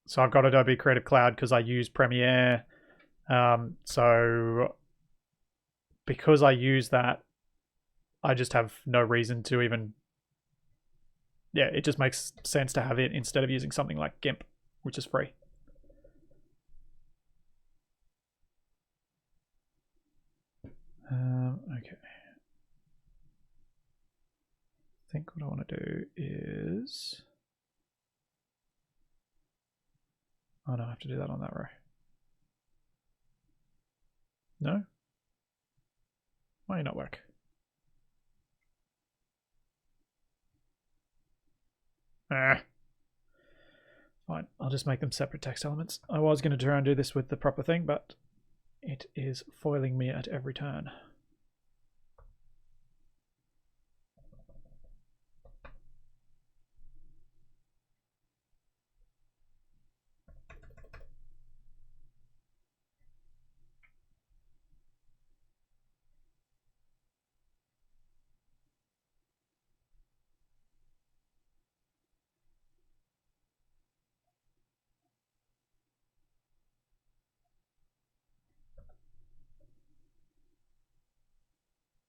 So I've got Adobe Creative Cloud because I use Premiere. So because I use that, I just have no reason to even... Yeah, it just makes sense to have it instead of using something like GIMP, which is free. Okay. I think what I want to do is... Oh no, I have to do that on that row. No? Why not work? Fine, I'll just make them separate text elements. I was going to try and do this with the proper thing, but it is foiling me at every turn.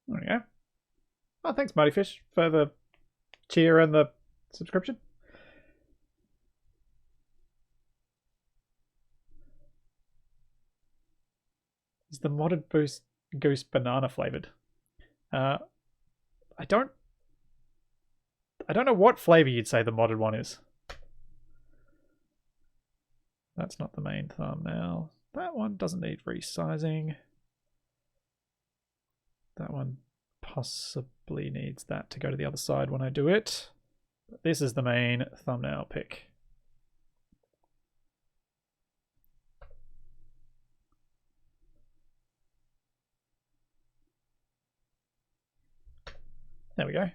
There we go. Oh, thanks, Mighty Fish, for the cheer and the subscription. Is the modded Goose banana flavored? I don't know what flavor you'd say the modded one is. That's not the main thumbnail. That one doesn't need resizing. That one possibly needs that to go to the other side when I do it. This is the main thumbnail pic. There we go.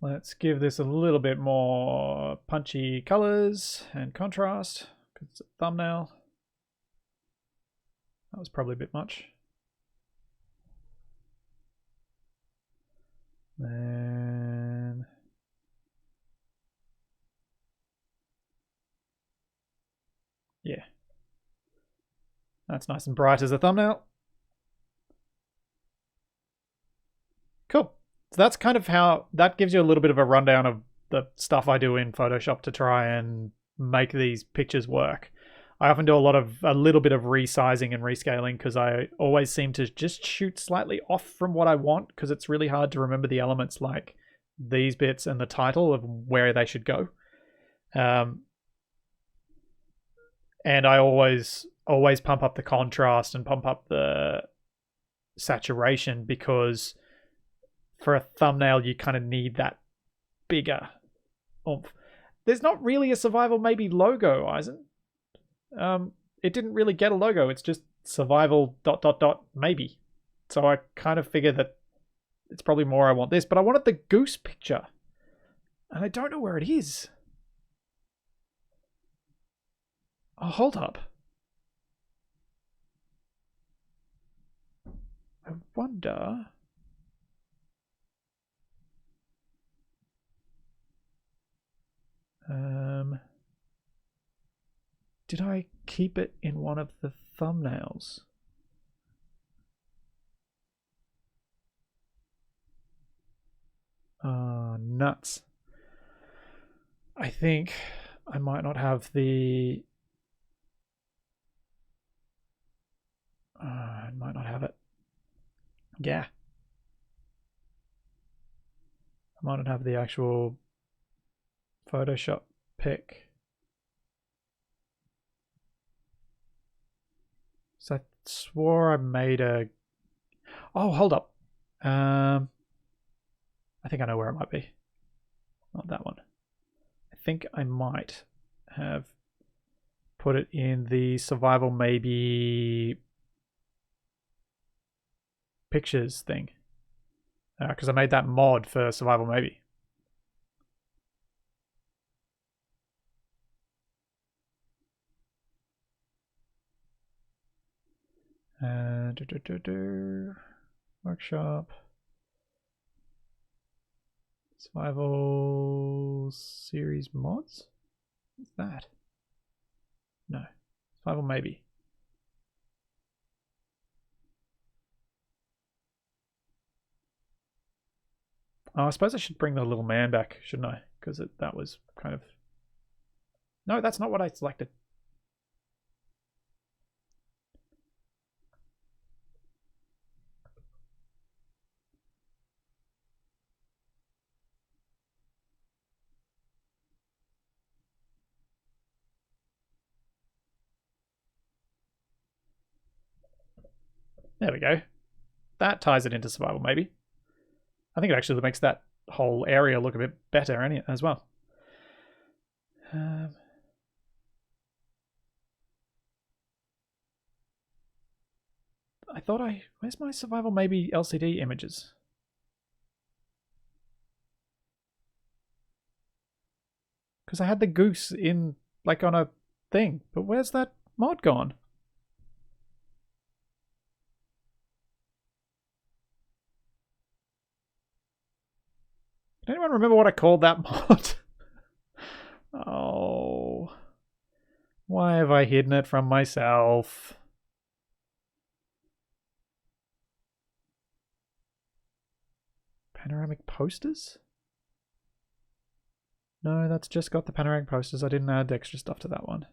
Let's give this a little bit more punchy colors and contrast because it's a thumbnail. That was probably a bit much. Then yeah, that's nice and bright as a thumbnail. Cool. So that's kind of how that gives you a little bit of a rundown of the stuff I do in Photoshop to try and make these pictures work. I often do a little bit of resizing and rescaling because I always seem to just shoot slightly off from what I want because it's really hard to remember the elements like these bits and the title of where they should go. And I always pump up the contrast and pump up the saturation because for a thumbnail you kind of need that bigger oomph. There's not really a survival maybe logo, Eisen. It didn't really get a logo. It's just survival ... maybe. So I kind of figure that it's probably more I want this, but I wanted the goose picture. And I don't know where it is. Oh, hold up. I wonder... did I keep it in one of the thumbnails? Nuts. I think I might not have the... I might not have it. Yeah. I might not have the actual Photoshop pic. So I swore I made a... Oh, hold up. I think I know where it might be. Not that one. I think I might have put it in the survival maybe pictures thing. Because I made that mod for survival maybe. Workshop. Survival series mods? What's that? No. Survival maybe. Oh, I suppose I should bring the little man back, shouldn't I? Because that was kind of... No, that's not what I selected. There we go. That ties it into survival, maybe. I think it actually makes that whole area look a bit better as well. I thought where's my survival maybe LCD images? Because I had the goose in, like, on a thing. But where's that mod gone? Can anyone remember what I called that mod? Oh. Why have I hidden it from myself? Panoramic posters? No, that's just got the panoramic posters. I didn't add extra stuff to that one.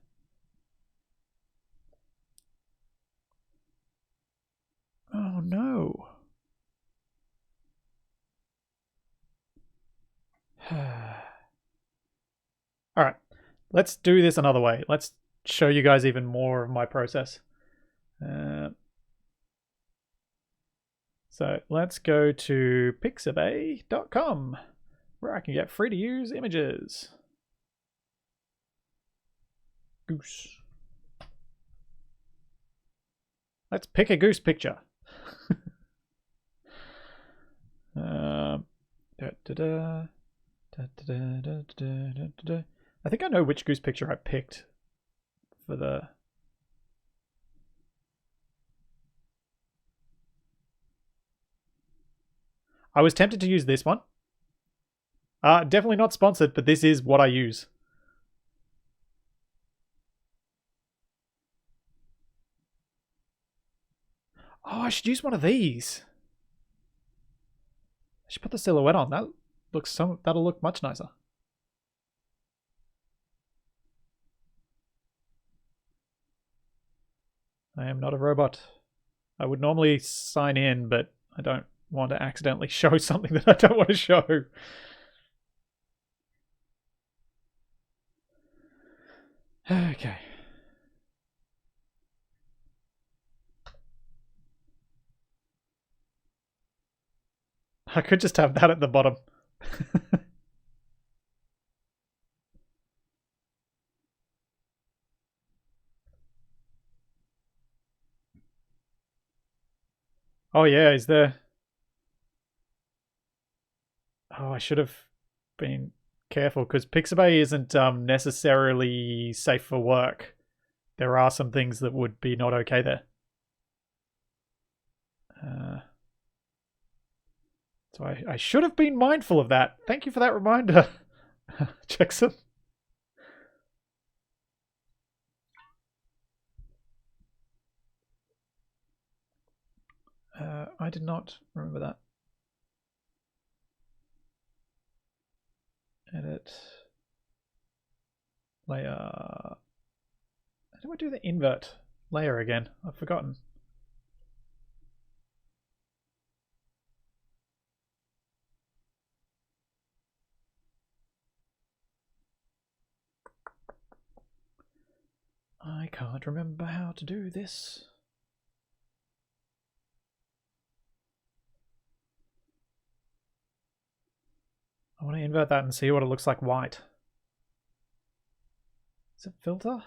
Oh no. Alright, let's do this another way. Let's show you guys even more of my process. So let's go to pixabay.com where I can get free to use images. Goose. Let's pick a goose picture. I think I know which goose picture I picked for the... I was tempted to use this one. Definitely not sponsored, but this is what I use. Oh, I should use one of these. I should put the silhouette on. That'll look much nicer. I am not a robot. I would normally sign in, but I don't want to accidentally show something that I don't want to show. Okay. I could just have that at the bottom. Oh yeah, is there... Oh, I should have been careful because Pixabay isn't necessarily safe for work. There are some things that would be not okay there. So I should have been mindful of that. Thank you for that reminder, Jackson. I did not remember that. Edit. Layer. How do I do the invert layer again? I've forgotten. I can't remember how to do this. I want to invert that and see what it looks like white. Is it filter?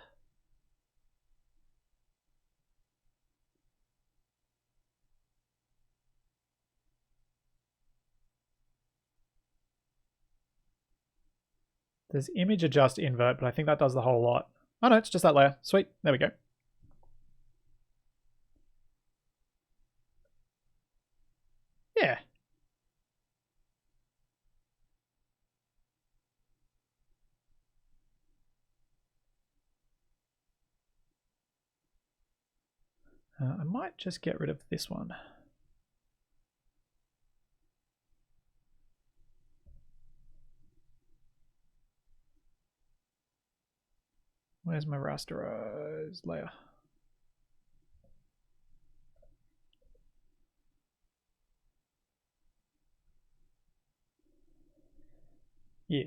There's image adjust invert, but I think that does the whole lot. Oh no, it's just that layer. Sweet, there we go. Yeah. I might just get rid of this one. Where's my rasterized layer? Yeah.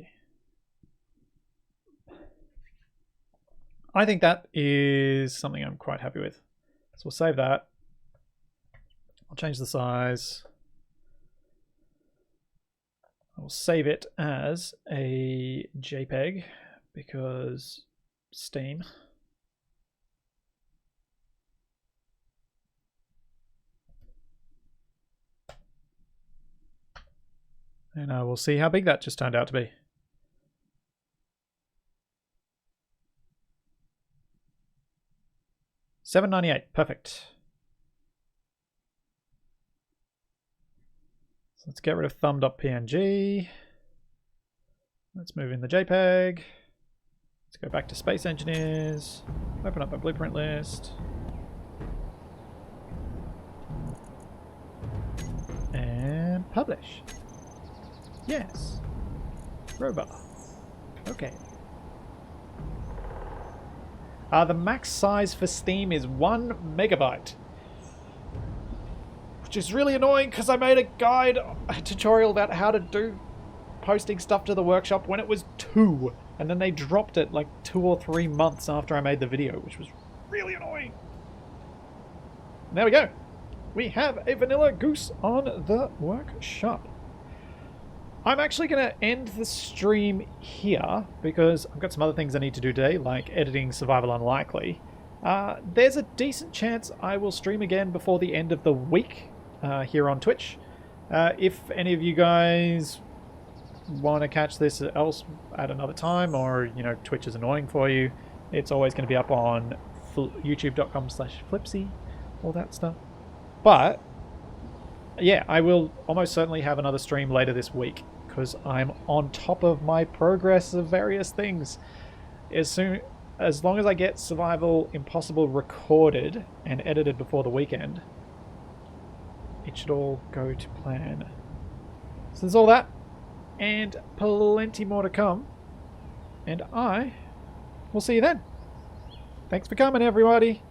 I think that is something I'm quite happy with. So we'll save that. I'll change the size. I'll save it as a JPEG because Steam. And we'll see how big that just turned out to be. $7.98, perfect. So let's get rid of thumb.png. Let's move in the JPEG. Let's go back to Space Engineers. Open up my blueprint list. And publish. Yes. Robot. Okay. The max size for Steam is 1 megabyte. Which is really annoying because I made a guide, a tutorial about how to do posting stuff to the workshop when it was 2. And then they dropped it like 2 or 3 months after I made the video, which was really annoying. And there we go. we have a vanilla Goose on the workshop. I'm actually going to end the stream here because I've got some other things I need to do today, like editing Survival Unlikely. There's a decent chance I will stream again before the end of the week here on Twitch. If any of you guys want to catch this else at another time, or Twitch is annoying for you, it's always going to be up on youtube.com/flipsy, all that stuff. But yeah, I will almost certainly have another stream later this week because I'm on top of my progress of various things. As long as I get Survival Impossible recorded and edited before the weekend, it should all go to plan. So there's all that and plenty more to come, and I will see you then. Thanks for coming, everybody.